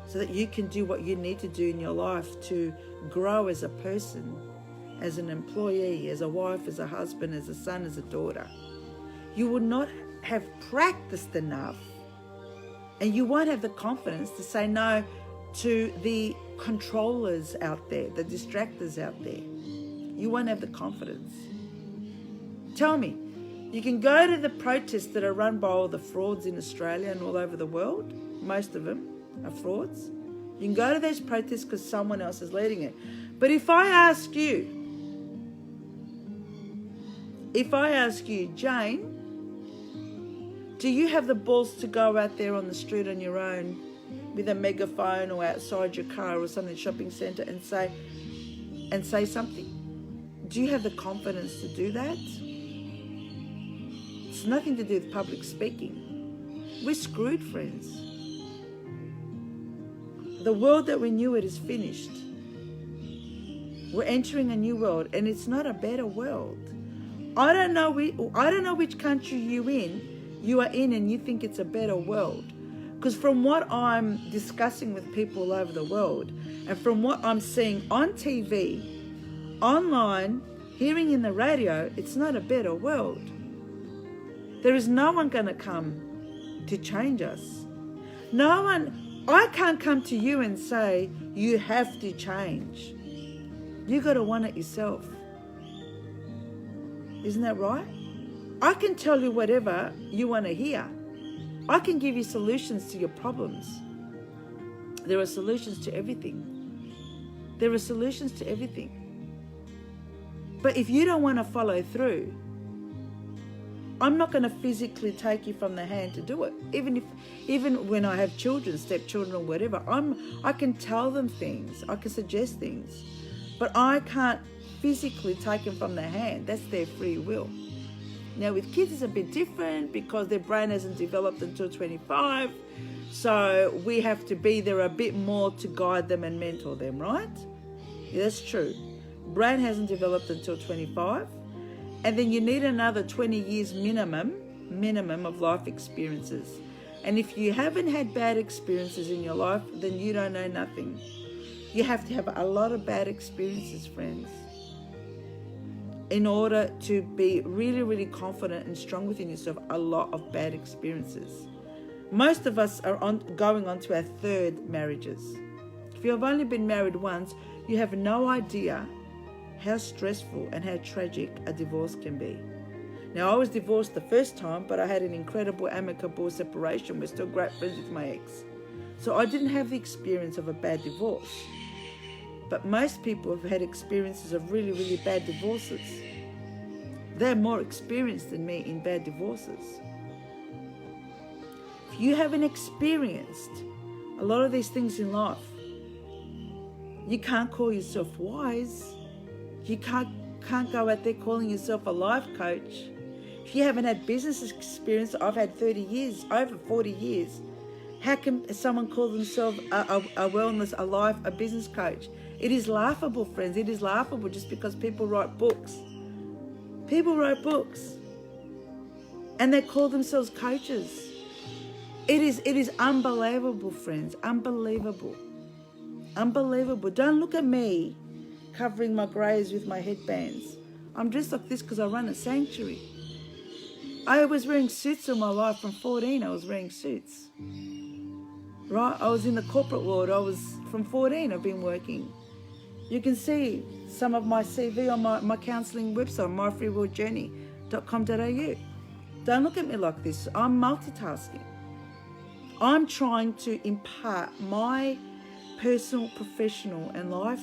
so that you can do what you need to do in your life to grow as a person, as an employee, as a wife, as a husband, as a son, as a daughter, you will not have practiced enough, and you won't have the confidence to say no to the controllers out there, the distractors out there. You won't have the confidence. Tell me, you can go to the protests that are run by all the frauds in Australia and all over the world. Most of them are frauds. You can go to those protests because someone else is leading it. But if I ask you, Jane, do you have the balls to go out there on the street on your own with a megaphone or outside your car or something, shopping centre, and say something? Do you have the confidence to do that? It's nothing to do with public speaking. We're screwed, friends. The world that we knew it is finished. We're entering a new world, and it's not a better world. I don't know which country you are in and you think it's a better world. Because from what I'm discussing with people all over the world, and from what I'm seeing on TV, online, hearing in the radio, it's not a better world. There is no one going to come to change us. No one, I can't come to you and say, you have to change. You got to want it yourself. Isn't that right? I can tell you whatever you want to hear. I can give you solutions to your problems. There are solutions to everything. There are solutions to everything. But if you don't want to follow through, I'm not going to physically take you from the hand to do it. Even when I have children, stepchildren or whatever, I can tell them things. I can suggest things. But I can't physically take them from their hand. That's their free will. Now with kids it's a bit different because their brain hasn't developed until 25. So we have to be there a bit more to guide them and mentor them, right? Yeah, that's true. Brain hasn't developed until 25. And then you need another 20 years minimum of life experiences. And if you haven't had bad experiences in your life, then you don't know nothing. You have to have a lot of bad experiences, friends, in order to be really, really confident and strong within yourself. A lot of bad experiences. Most of us are going on to our third marriages. If you've only been married once, you have no idea how stressful and how tragic a divorce can be. Now, I was divorced the first time, but I had an incredible amicable separation. We're still great friends with my ex. So I didn't have the experience of a bad divorce. But most people have had experiences of really, really bad divorces. They're more experienced than me in bad divorces. If you haven't experienced a lot of these things in life, you can't call yourself wise. You can't go out there calling yourself a life coach. If you haven't had business experience, I've had 30 years, over 40 years. How can someone call themselves a wellness, a business coach? It is laughable, friends. It is laughable just because people write books. People write books. And they call themselves coaches. It is unbelievable, friends. Unbelievable. Unbelievable. Don't look at me covering my greys with my headbands. I'm dressed like this because I run a sanctuary. I was wearing suits all my life. From 14, I was wearing suits. Right? I was in the corporate world. From 14, I've been working. You can see some of my CV on my counselling website, myfreeworldjourney.com.au. Don't look at me like this. I'm multitasking. I'm trying to impart my personal, professional and life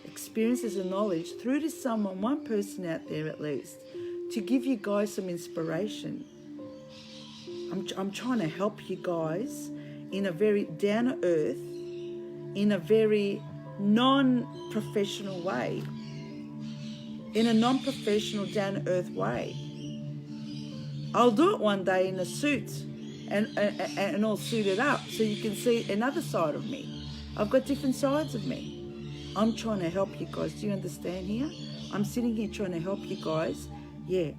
experiences and knowledge through to someone, one person out there at least, to give you guys some inspiration. I'm trying to help you guys in a very down-to-earth, in a very non-professional way, in a non-professional, down-to-earth way. I'll do it one day in a suit and all suited up so you can see another side of me. I've got different sides of me. I'm trying to help you guys. Do you understand here? I'm sitting here trying to help you guys,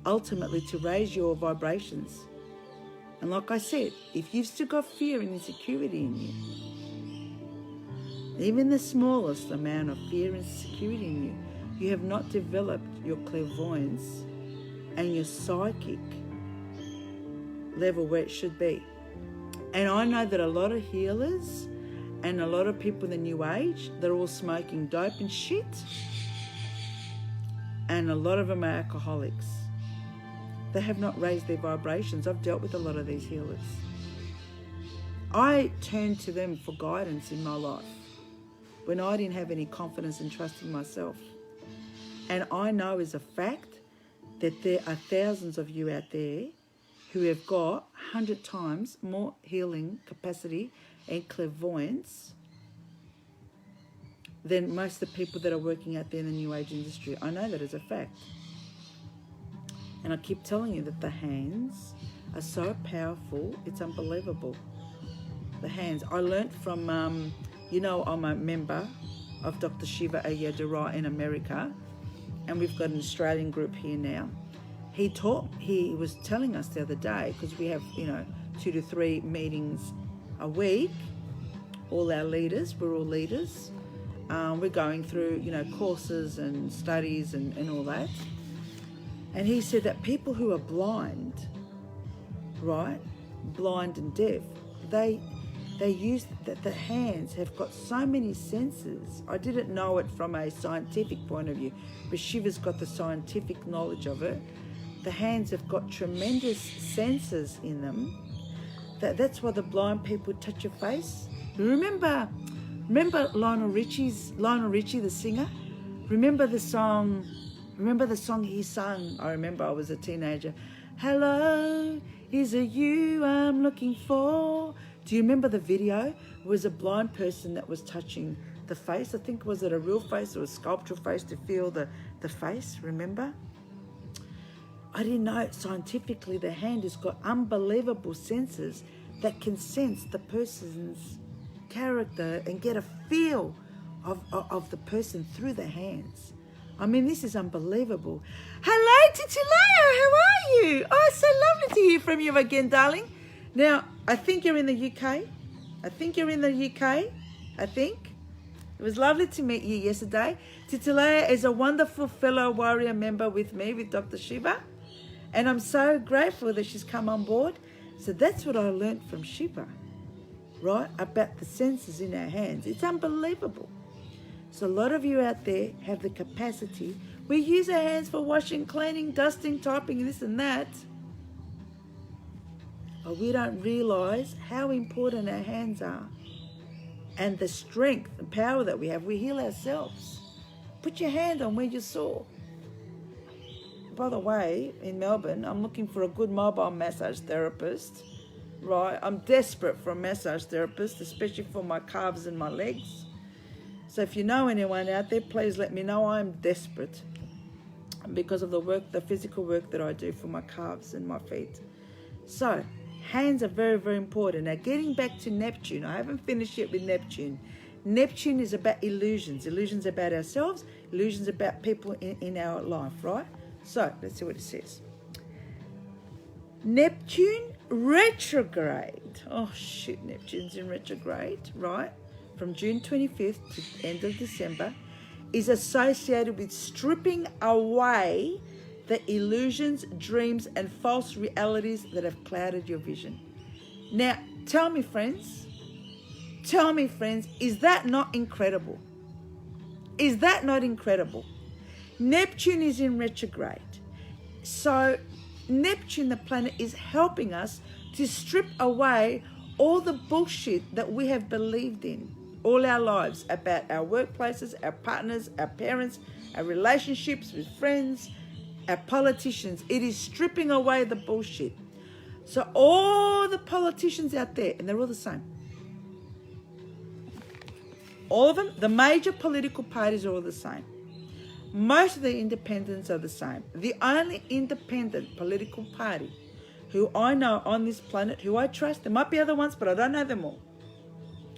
ultimately to raise your vibrations. And like I said, if you've still got fear and insecurity in you, even the smallest amount of fear and insecurity in you, you have not developed your clairvoyance and your psychic level where it should be. And I know that a lot of healers and a lot of people in the new age, they're all smoking dope and shit. And a lot of them are alcoholics. They have not raised their vibrations. I've dealt with a lot of these healers. I turned to them for guidance in my life when I didn't have any confidence and trust in myself. And I know as a fact that there are thousands of you out there who have got 100 times more healing capacity and clairvoyance than most of the people that are working out there in the New Age industry. I know that as a fact. And I keep telling you that the hands are so powerful, it's unbelievable. The hands. I learnt from, I'm a member of Dr. Shiva Ayyadurai in America, and we've got an Australian group here now. He was telling us the other day, because we have, 2 to 3 meetings a week, all our leaders, we're all leaders. We're going through, courses and studies and all that. And he said that people who are blind, right, blind and deaf, they use that the hands have got so many senses. I didn't know it from a scientific point of view, but Shiva's got the scientific knowledge of it. The hands have got tremendous senses in them. That's why the blind people touch your face. Remember Lionel Richie, the singer? Remember the song he sung? I remember I was a teenager. Hello, is it you I'm looking for? Do you remember the video? It was a blind person that was touching the face. I think, was it a real face or a sculptural face to feel the face, remember? I didn't know scientifically the hand has got unbelievable senses that can sense the person's character and get a feel of the person through the hands. I mean, this is unbelievable. Hello, Titilayo, how are you? Oh, it's so lovely to hear from you again, darling. Now, I think you're in the UK. It was lovely to meet you yesterday. Titilayo is a wonderful fellow warrior member with me, with Dr. Shiva. And I'm so grateful that she's come on board. So that's what I learned from Shiva, right? About the senses in our hands. It's unbelievable. So a lot of you out there have the capacity. We use our hands for washing, cleaning, dusting, typing, this and that. But we don't realise how important our hands are and the strength and power that we have. We heal ourselves. Put your hand on where you're sore. By the way, in Melbourne, I'm looking for a good mobile massage therapist, right? I'm desperate for a massage therapist, especially for my calves and my legs. So if you know anyone out there, please let me know. I'm desperate because of the work, the physical work that I do for my calves and my feet. So hands are very, very important. Now, getting back to Neptune, I haven't finished yet with Neptune. Neptune is about illusions. Illusions about ourselves, illusions about people in our life, right? So let's see what it says. Neptune retrograde. Oh shit, Neptune's in retrograde, right? From June 25th to end of December, is associated with stripping away the illusions, dreams, and false realities that have clouded your vision. Now, tell me, friends, is that not incredible? Is that not incredible? Neptune is in retrograde. So Neptune, the planet, is helping us to strip away all the bullshit that we have believed in all our lives about our workplaces, our partners, our parents, our relationships with friends, our politicians. It is stripping away the bullshit. So all the politicians out there, and they're all the same. All of them, the major political parties are all the same. Most of the independents are the same. The only independent political party who I know on this planet, who I trust, there might be other ones, but I don't know them all,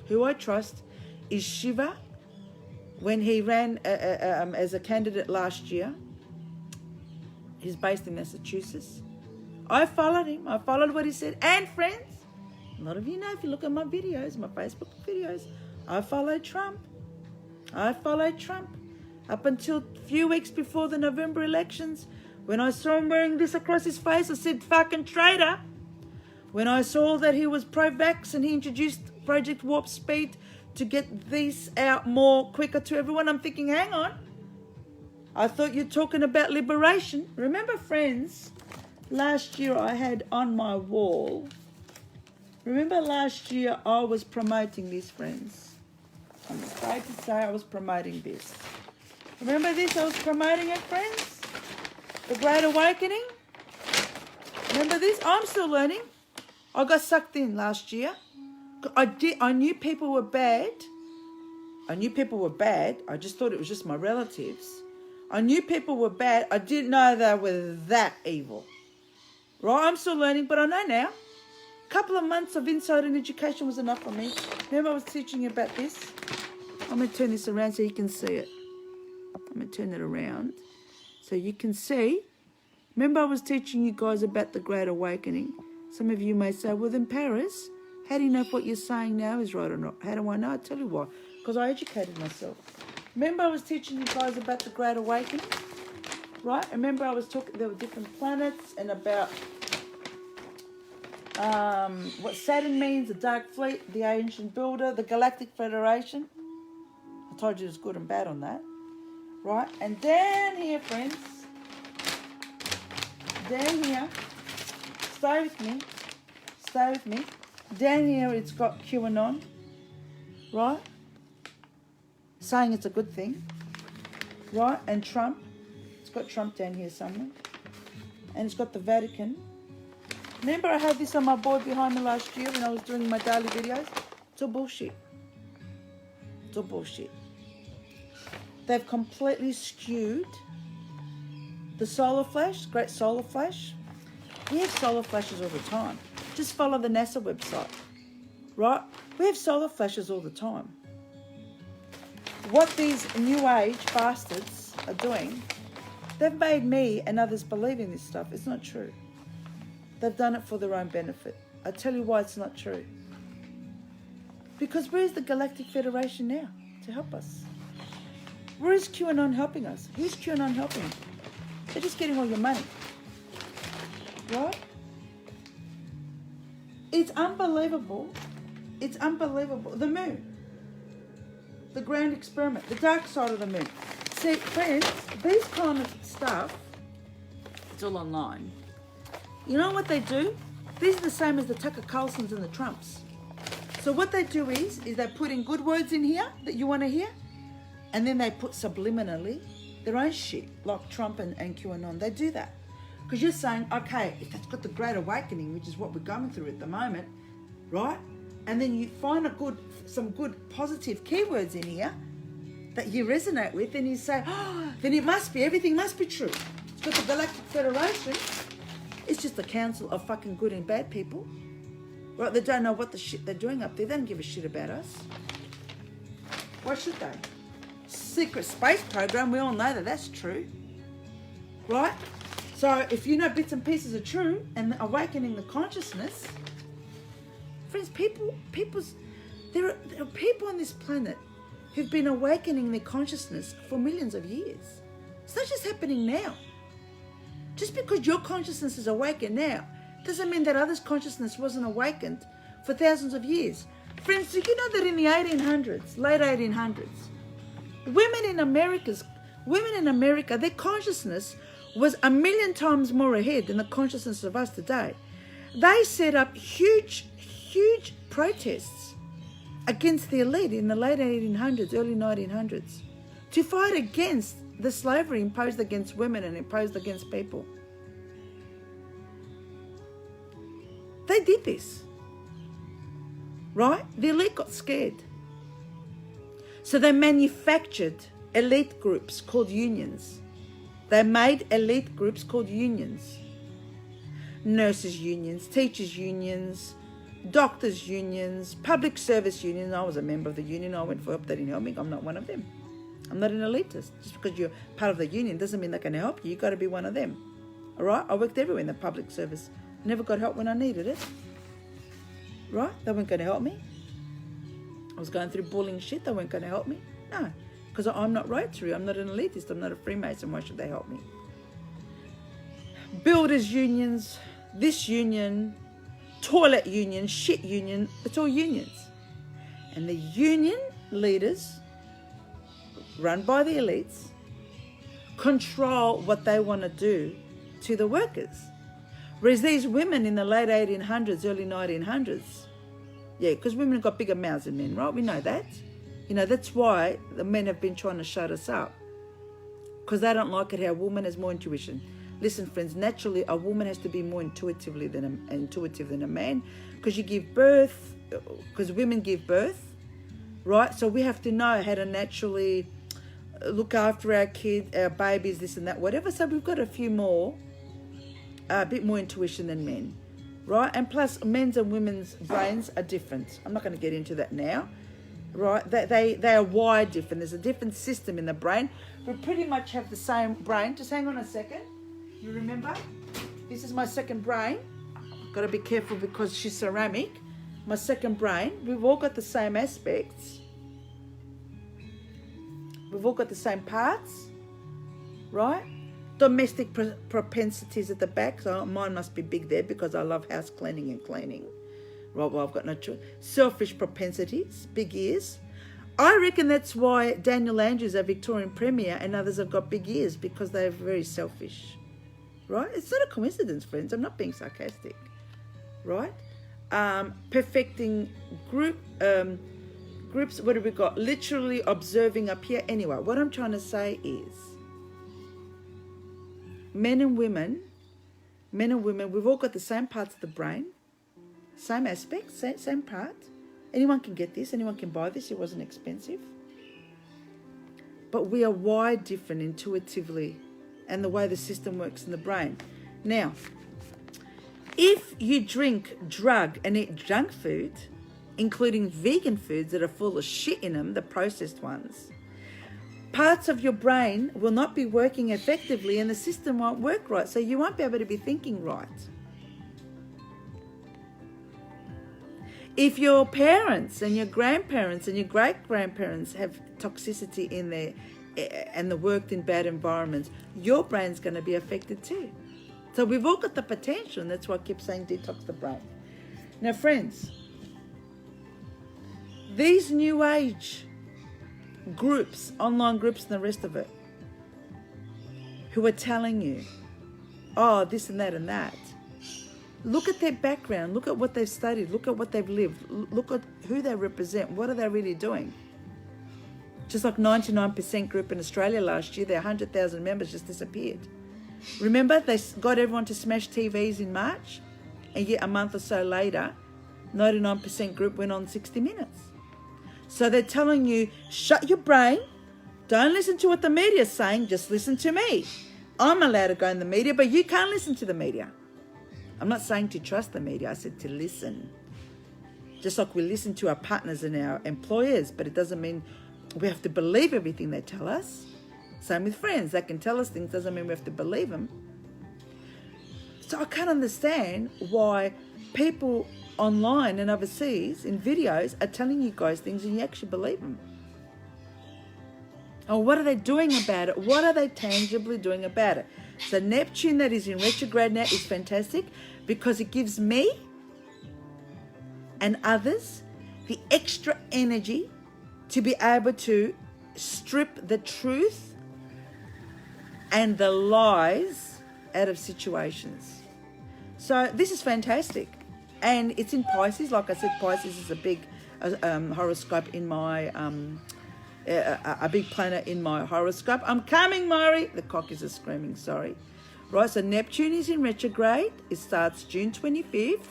who I trust is Shiva. When he ran as a candidate last year, he's based in Massachusetts. I followed him. I followed what he said. And friends, a lot of you know, if you look at my videos, my Facebook videos, I followed Trump. Up until a few weeks before the November elections, when I saw him wearing this across his face, I said, fucking traitor. When I saw that he was pro-vax and he introduced Project Warp Speed to get these out more quicker to everyone, I'm thinking, hang on. I thought you're talking about liberation. Remember, friends, last year I had on my wall, remember last year I was promoting this, friends. I'm afraid to say I was promoting this. Remember this? I was promoting it, friends. The Great Awakening. Remember this? I'm still learning. I got sucked in last year. I knew people were bad. I just thought it was just my relatives. I knew people were bad. I didn't know they were that evil. Right? I'm still learning, but I know now. A couple of months of insight and education was enough for me. Remember I was teaching you about this? I'm going to turn this around so you can see it. I'm going to turn it around so you can see. Remember I was teaching you guys about the Great Awakening. Some of you may say, well then Paris, how do you know if what you're saying now is right or not? How do I know? I'll tell you why. Because I educated myself. Remember I was teaching you guys about the Great Awakening? Right? Remember I was talking, there were different planets and about what Saturn means, the Dark Fleet, the Ancient Builder, the Galactic Federation. I told you there's good and bad on that. Right? And down here, friends, down here, stay with me. Down here it's got QAnon, right? Saying it's a good thing, right? And Trump, it's got Trump down here somewhere. And it's got the Vatican. Remember I had this on my board behind me last year when I was doing my daily videos? It's all bullshit. It's all bullshit. They've completely skewed the solar flash, great solar flash. We have solar flashes all the time. Just follow the NASA website, right? We have solar flashes all the time. What these new age bastards are doing, they've made me and others believe in this stuff. It's not true. They've done it for their own benefit. I tell you why it's not true. Because where's the Galactic Federation now to help us? Where is QAnon helping us? Who's QAnon helping? They're just getting all your money. Right? It's unbelievable. It's unbelievable. The moon. The grand experiment. The dark side of the moon. See, friends, these kind of stuff, it's all online. You know what they do? These are the same as the Tucker Carlsons and the Trumps. So what they do is they put in good words in here that you want to hear, and then they put subliminally their own shit, like Trump and QAnon. They do that. Because you're saying, okay, if that's got the Great Awakening, which is what we're going through at the moment, right? And then you find some good positive keywords in here, that you resonate with, then you say, oh, then it must be, everything must be true. It's got the Galactic Federation. It's just a council of fucking good and bad people. Right? They don't know what the shit they're doing up there. They don't give a shit about us. Why should they? Secret space program, we all know that that's true. Right? So if you know bits and pieces are true and awakening the consciousness, friends, there are people on this planet who've been awakening their consciousness for millions of years. It's not just happening now. Just because your consciousness is awakened now doesn't mean that others' consciousness wasn't awakened for thousands of years. Friends, do you know that in the 1800s, late 1800s, women in America, their consciousness was 1,000,000 times more ahead than the consciousness of us today. They set up huge protests against the elite in the late 1800s, early 1900s, to fight against the slavery imposed against women and imposed against people. They did this, right? The elite got scared. So they manufactured elite groups called unions. They made elite groups called unions. Nurses unions, teachers unions, doctors unions, public service unions. I was a member of the union. I went for help. They didn't help me. I'm not one of them. I'm not an elitist. Just because you're part of the union doesn't mean they're going to help you. You've got to be one of them. All right? I worked everywhere in the public service. Never got help when I needed it. Right? They weren't going to help me. I was going through bullying shit. They weren't going to help me. No. Because I'm not Rotary. I'm not an elitist. I'm not a Freemason. Why should they help me? Builders unions, this union, toilet union, shit union. It's all unions. And the union leaders, run by the elites, control what they want to do to the workers. Whereas these women in the late 1800s, early 1900s, yeah, because women have got bigger mouths than men, right? We know that. You know, that's why the men have been trying to shut us up. Because they don't like it how a woman has more intuition. Listen, friends, naturally a woman has to be more intuitive than a man. Because you give birth, because women give birth, right? So we have to know how to naturally look after our kids, our babies, this and that, whatever. So we've got a bit more intuition than men, right? And plus, men's and women's brains are different. I'm not going to get into that now, right? They are wired different. There's a different system in the brain. We pretty much have the same brain. Just hang on a second. You remember? This is my second brain. Got to be careful because she's ceramic. My second brain. We've all got the same aspects. We've all got the same parts, right? Domestic propensities at the back. So mine must be big there because I love house cleaning and cleaning. Right, well, I've got no choice. Selfish propensities, big ears. I reckon that's why Daniel Andrews, our Victorian Premier, and others have got big ears, because they're very selfish, right? It's not a coincidence, friends. I'm not being sarcastic, right? Perfecting groups. What have we got? Literally observing up here. Anyway, what I'm trying to say is, men and women, we've all got the same parts of the brain, same aspects, same part. Anyone can get this. Anyone can buy this. It wasn't expensive. But we are wired different intuitively, and the way the system works in the brain. Now, if you drink, drug, and eat junk food, including vegan foods that are full of shit in them, the processed ones, parts of your brain will not be working effectively and the system won't work right. So you won't be able to be thinking right. If your parents and your grandparents and your great-grandparents have toxicity in there and they worked in bad environments, your brain's going to be affected too. So we've all got the potential, and that's why I keep saying detox the brain. Now, friends, these new age groups, online groups and the rest of it, who are telling you, oh, this and that, look at their background, look at what they've studied, look at what they've lived, look at who they represent, what are they really doing? Just like 99% group in Australia last year, their 100,000 members just disappeared. Remember, they got everyone to smash TVs in March, and yet a month or so later, 99% group went on 60 Minutes. So they're telling you, shut your brain, Don't listen to what the media is saying. Just listen to me. I'm allowed to go in the media, but you can't listen to the media. I'm not saying to trust the media. I said to listen. Just like we listen to our partners and our employers, but it doesn't mean we have to believe everything they tell us. Same with friends. They can tell us things, doesn't mean we have to believe them. So I can't understand why people online and overseas in videos are telling you guys things and you actually believe them. Oh, what are they doing about it? What are they tangibly doing about it? So Neptune that is in retrograde now is fantastic because it gives me and others the extra energy to be able to strip the truth and the lies out of situations. So this is fantastic. And it's in Pisces. Like I said, Pisces is a big horoscope in my... a big planet in my horoscope. I'm coming, Maury. The cockies are screaming, sorry. Right, so Neptune is in retrograde. It starts June 25th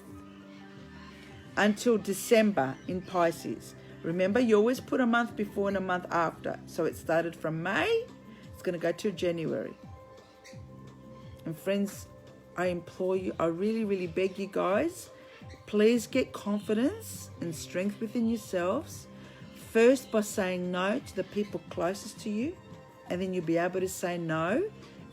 until December in Pisces. Remember, you always put a month before and a month after. So it started from May. It's going to go to January. And friends, I implore you, I really, really beg you guys, please get confidence and strength within yourselves. First, by saying no to the people closest to you, and then you'll be able to say no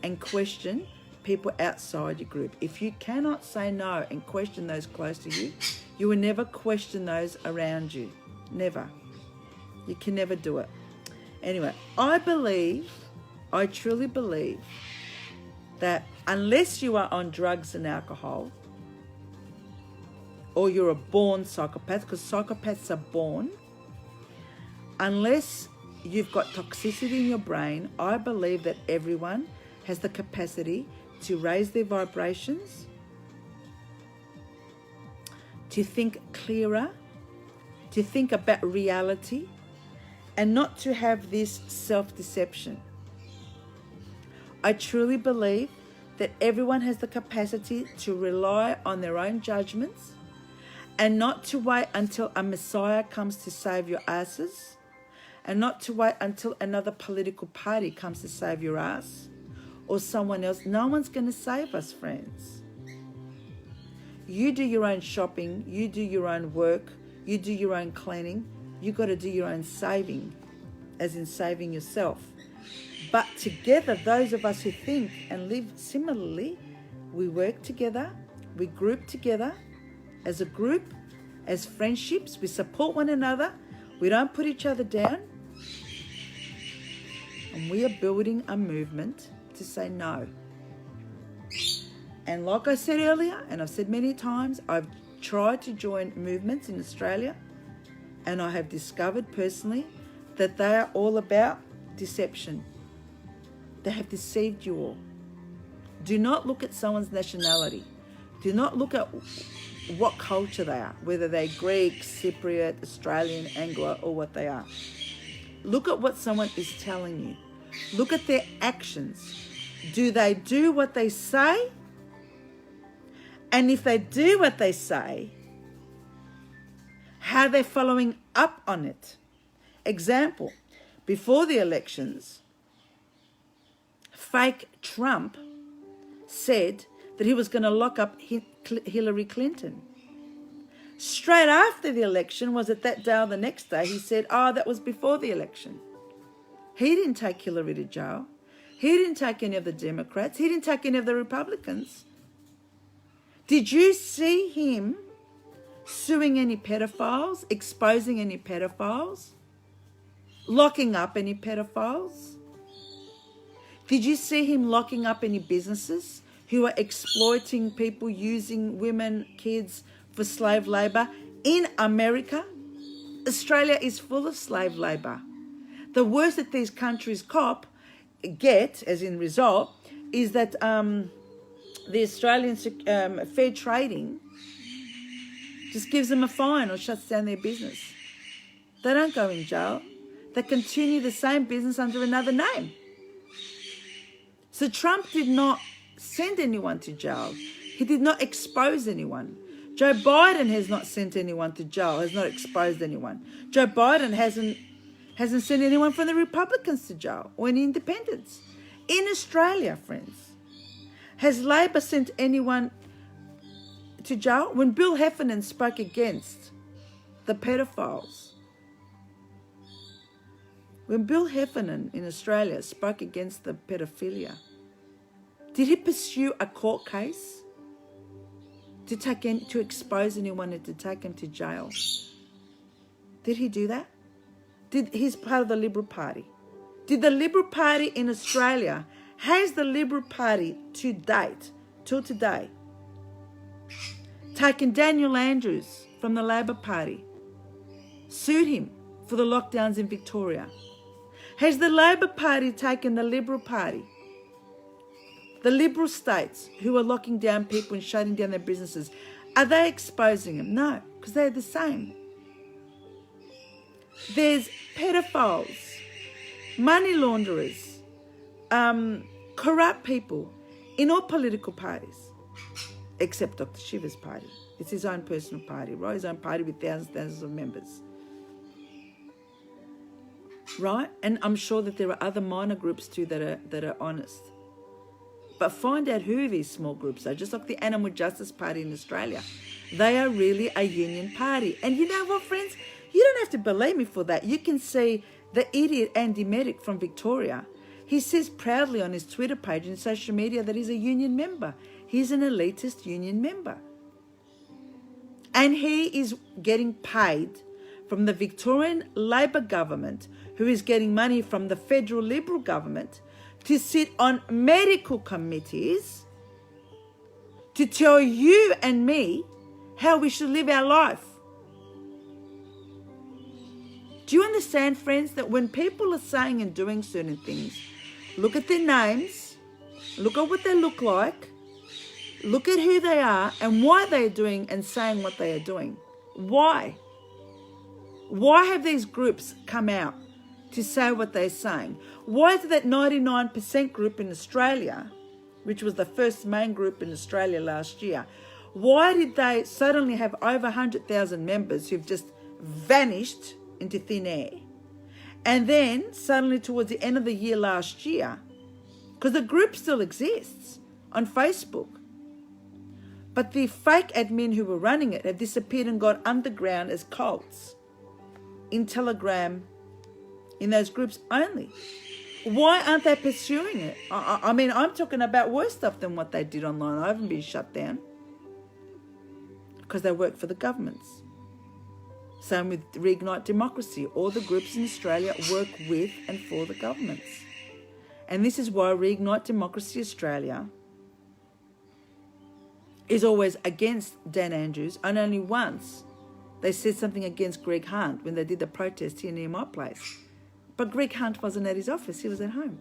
and question people outside your group. If you cannot say no and question those close to you, you will never question those around you. Never. You can never do it. Anyway, I truly believe that unless you are on drugs and alcohol, or you're a born psychopath, because psychopaths are born, unless you've got toxicity in your brain, I believe that everyone has the capacity to raise their vibrations, to think clearer, to think about reality, and not to have this self-deception. I truly believe that everyone has the capacity to rely on their own judgments and not to wait until a Messiah comes to save your asses, and not to wait until another political party comes to save your ass or someone else. No one's going to save us, friends. You do your own shopping, you do your own work, you do your own cleaning. You got to do your own saving, as in saving yourself. But together, those of us who think and live similarly, we work together, we group together as a group, as friendships, we support one another, we don't put each other down, and we are building a movement to say no. And like I said earlier, and I've said many times, I've tried to join movements in Australia, and I have discovered personally that they are all about deception. They have deceived you all. Do not look at someone's nationality. Do not look at what culture they are, whether they're Greek, Cypriot, Australian, Anglo, or what they are. Look at what someone is telling you. Look at their actions. Do they do what they say? And if they do what they say, how they're following up on it. Example, before the elections, fake Trump said that he was going to lock up Hillary Clinton. Straight after the election, was it that day or the next day, he said, that was before the election. He didn't take Hillary to jail. He didn't take any of the Democrats. He didn't take any of the Republicans. Did you see him suing any pedophiles, exposing any pedophiles, locking up any pedophiles? Did you see him locking up any businesses who are exploiting people, using women, kids for slave labour in America? Australia is full of slave labour. The worst that these countries get, as in result, is that the Australian fair trading just gives them a fine or shuts down their business. They don't go in jail. They continue the same business under another name. So Trump did not send anyone to jail. He did not expose anyone. Joe Biden has not sent anyone to jail, has not exposed anyone. Joe Biden hasn't Hasn't sent anyone from the Republicans to jail or any independents. In Australia, friends, has Labor sent anyone to jail? When Bill Heffernan spoke against the pedophiles, when Bill Heffernan in Australia spoke against the pedophilia, did he pursue a court case to expose anyone and to take him to jail? Did he do that? He's part of the Liberal Party. Did the Liberal Party in Australia, has the Liberal Party to date, till today, taken Daniel Andrews from the Labor Party, sued him for the lockdowns in Victoria? Has the Labor Party taken the Liberal Party, the Liberal states who are locking down people and shutting down their businesses, are they exposing them? No, because they're the same. There's pedophiles, money launderers, corrupt people in all political parties, except Dr. Shiva's party. It's his own personal party, right? His own party with thousands of members. Right? And I'm sure that there are other minor groups too that are honest. But find out who these small groups are, just like the Animal Justice Party in Australia. They are really a union party. And you know what, friends? You don't have to believe me for that. You can see the idiot Andy Medic from Victoria. He says proudly on his Twitter page and social media that he's a union member. He's an elitist union member. And he is getting paid from the Victorian Labor government, who is getting money from the federal Liberal government, to sit on medical committees to tell you and me how we should live our life. Do you understand, friends, that when people are saying and doing certain things, look at their names, look at what they look like, look at who they are and why they're doing and saying what they are doing. Why? Why have these groups come out to say what they're saying? Why is it that 99% group in Australia, which was the first main group in Australia last year, why did they suddenly have over 100,000 members who've just vanished into thin air? And then suddenly towards the end of the year last year, because the group still exists on Facebook, but the fake admin who were running it have disappeared and got underground as cults in Telegram, in those groups only. Why aren't they pursuing it? I mean, I'm talking about worse stuff than what they did online. I haven't been shut down because they work for the governments. Same with Reignite Democracy. All the groups in Australia work with and for the governments. And this is why Reignite Democracy Australia is always against Dan Andrews, and only once they said something against Greg Hunt when they did the protest here near my place. But Greg Hunt wasn't at his office, he was at home.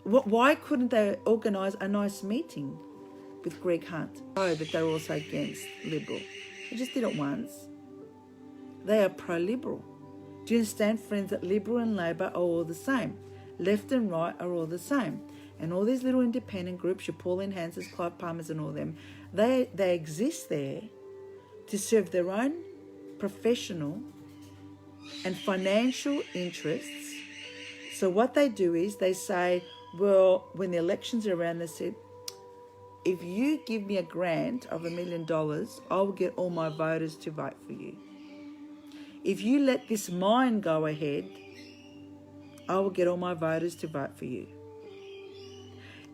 Why couldn't they organise a nice meeting with Greg Hunt? Oh, but they're also against Liberal. They just did it once. They are pro-Liberal. Do you understand, friends, that Liberal and Labor are all the same? Left and right are all the same. And all these little independent groups, your Pauline Hansons, Clive Palmers and all them, they exist there to serve their own professional and financial interests. So what they do is they say, well, when the elections are around, they said, if you give me a grant of $1 million, I will get all my voters to vote for you. If you let this mine go ahead, I will get all my voters to vote for you.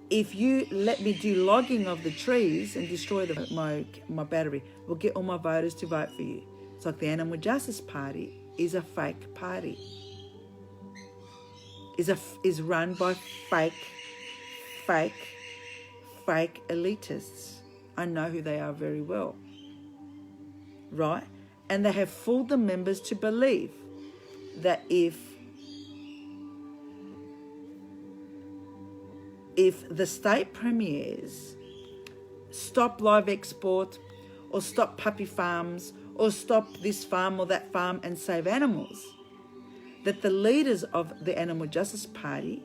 If you let me do logging of the trees and destroy my battery, we'll get all my voters to vote for you. It's like the Animal Justice Party is a fake party. Is run by fake elitists. I know who they are very well. Right? And they have fooled the members to believe that if the state premiers stop live export or stop puppy farms or stop this farm or that farm and save animals, that the leaders of the Animal Justice Party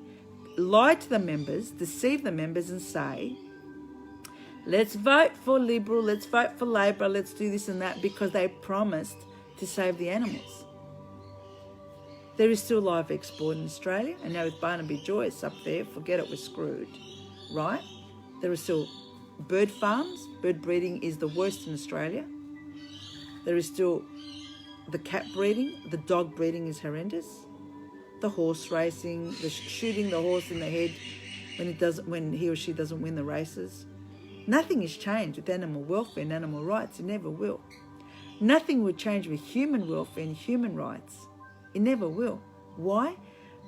lie to the members, deceive the members and say, let's vote for Liberal, let's vote for Labor, let's do this and that, because they promised to save the animals. There is still live export in Australia. And now with Barnaby Joyce up there, forget it, we're screwed, right? There are still bird farms. Bird breeding is the worst in Australia. There is still the cat breeding. The dog breeding is horrendous. The horse racing, the shooting the horse in the head when he or she doesn't win the races. Nothing has changed with animal welfare and animal rights. It never will. Nothing will change with human welfare and human rights. It never will. Why?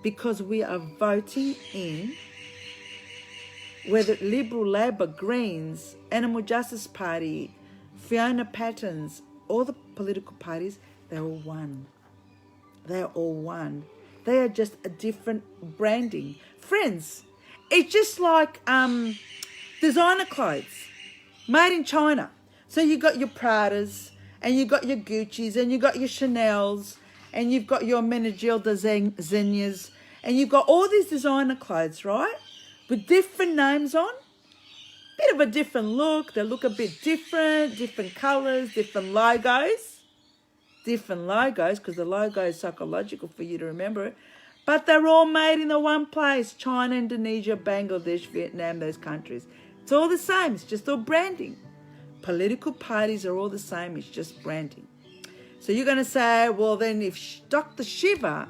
Because we are voting in, whether Liberal, Labor, Greens, Animal Justice Party, Fiona Pattens, all the political parties, they're all one. They are all one. They are just a different branding. Friends, it's just like designer clothes made in China. So you got your Pradas, and you got your Gucci's, and you got your Chanel's, and you've got your Menegilda Zegnas, and you've got all these designer clothes, right? With different names on. Bit of a different look. They look a bit different colours, different logos. Different logos, because the logo is psychological for you to remember it. But they're all made in the one place. China, Indonesia, Bangladesh, Vietnam, those countries. It's all the same. It's just all branding. Political parties are all the same. It's just branding. So you're going to say, well, then if Dr. Shiva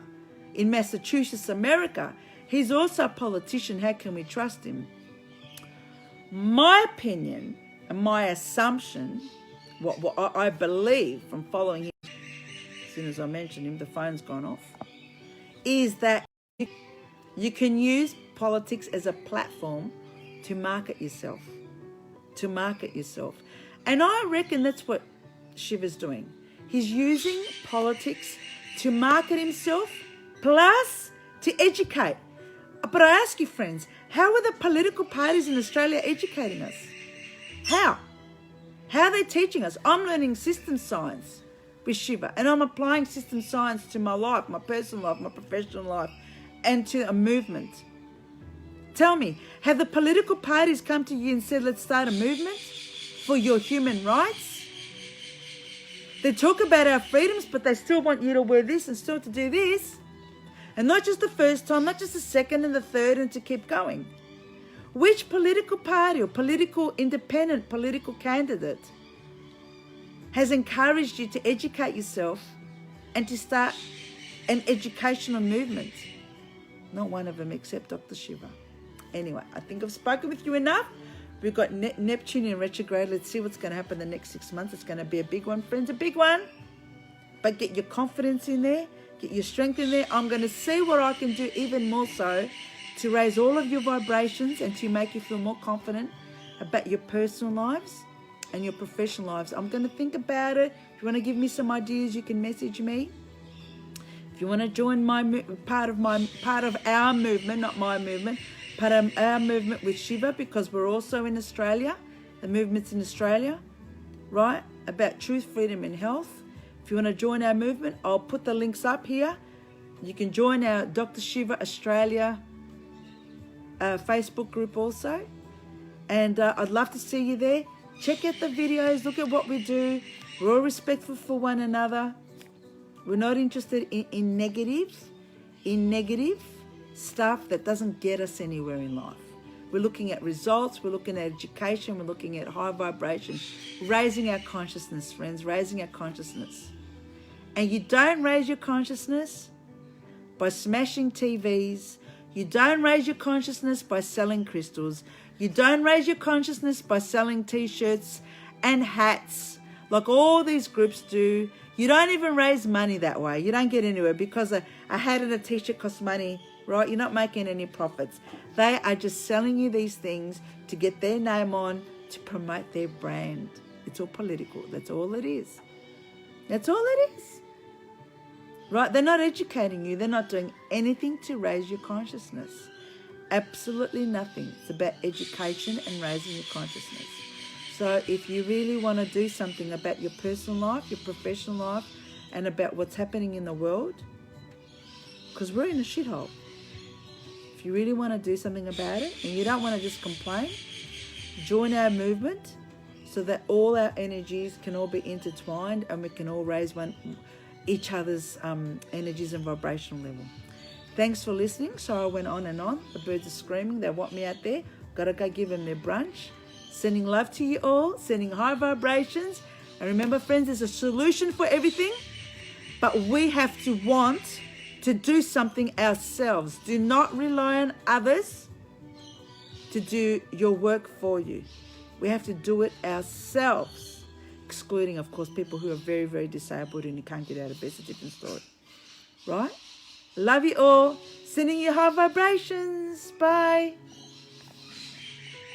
in Massachusetts, America, he's also a politician, how can we trust him? My opinion and my assumption, what I believe from following him, as soon as I mentioned him, the phone's gone off, is that you can use politics as a platform to market yourself. To market yourself. And I reckon that's what Shiva's doing. He's using politics to market himself, plus to educate. But I ask you, friends, how are the political parties in Australia educating us? How? How are they teaching us? I'm learning system science with Shiva, and I'm applying system science to my life, my personal life, my professional life, and to a movement. Tell me, have the political parties come to you and said, let's start a movement for your human rights? They talk about our freedoms, but they still want you to wear this and still to do this. And not just the first time, not just the second and the third, and to keep going. Which political party or political independent political candidate has encouraged you to educate yourself and to start an educational movement? Not one of them except Dr. Shiva. Anyway, I think I've spoken with you enough. We've got Neptune in retrograde. Let's see what's going to happen the next 6 months. It's going to be a big one, friends, a big one. But get your confidence in there. Get your strength in there. I'm going to see what I can do even more so to raise all of your vibrations and to make you feel more confident about your personal lives and your professional lives. I'm going to think about it. If you want to give me some ideas, you can message me. If you want to join part of our movement, not my movement, part of our movement with Shiva, because we're also in Australia. The movement's in Australia, right? About truth, freedom, and health. If you want to join our movement, I'll put the links up here. You can join our Dr. Shiva Australia Facebook group also. And I'd love to see you there. Check out the videos. Look at what we do. We're all respectful for one another. We're not interested in negative stuff that doesn't get us anywhere in life. We're looking at results. We're looking at education. We're looking at high vibration. Raising our consciousness, friends. Raising our consciousness. And you don't raise your consciousness by smashing TVs. You don't raise your consciousness by selling crystals. You don't raise your consciousness by selling T-shirts and hats like all these groups do. You don't even raise money that way. You don't get anywhere because a hat and a T-shirt costs money, right? You're not making any profits. They are just selling you these things to get their name on, to promote their brand. It's all political. That's all it is. That's all it is. Right? They're not educating you. They're not doing anything to raise your consciousness. Absolutely nothing. It's about education and raising your consciousness. So if you really want to do something about your personal life, your professional life, and about what's happening in the world, because we're in a shithole. If you really want to do something about it and you don't want to just complain, join our movement so that all our energies can all be intertwined and we can all raise one each other's energies and vibrational level. Thanks for listening. So I went on and on. The birds are screaming. They want me out there. Got to go give them their brunch. Sending love to you all. Sending high vibrations. And remember, friends, there's a solution for everything. But we have to want to do something ourselves. Do not rely on others to do your work for you. We have to do it ourselves. Excluding, of course, people who are very, very disabled and you can't get out of bed. It's a different story. Right? Love you all. Sending you high vibrations. Bye.